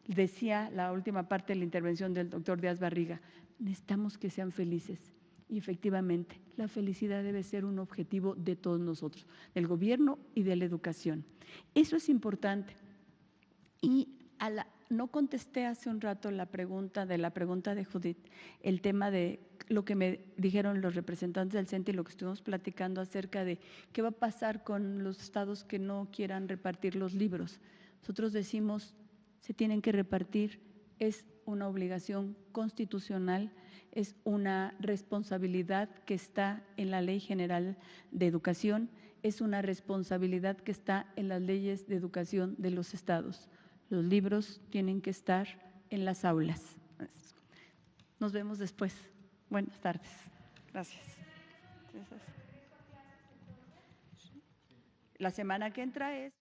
Decía la última parte de la intervención del doctor Díaz Barriga, necesitamos que sean felices. Y efectivamente, la felicidad debe ser un objetivo de todos nosotros, del gobierno y de la educación. Eso es importante. Y no contesté hace un rato la pregunta de Judith, el tema de lo que me dijeron los representantes del CENTE y lo que estuvimos platicando acerca de qué va a pasar con los estados que no quieran repartir los libros. Nosotros decimos, se tienen que repartir, es una obligación constitucional, es una responsabilidad que está en la Ley General de Educación, es una responsabilidad que está en las leyes de educación de los estados. Los libros tienen que estar en las aulas. Nos vemos después. Buenas tardes. Gracias. La semana que entra es…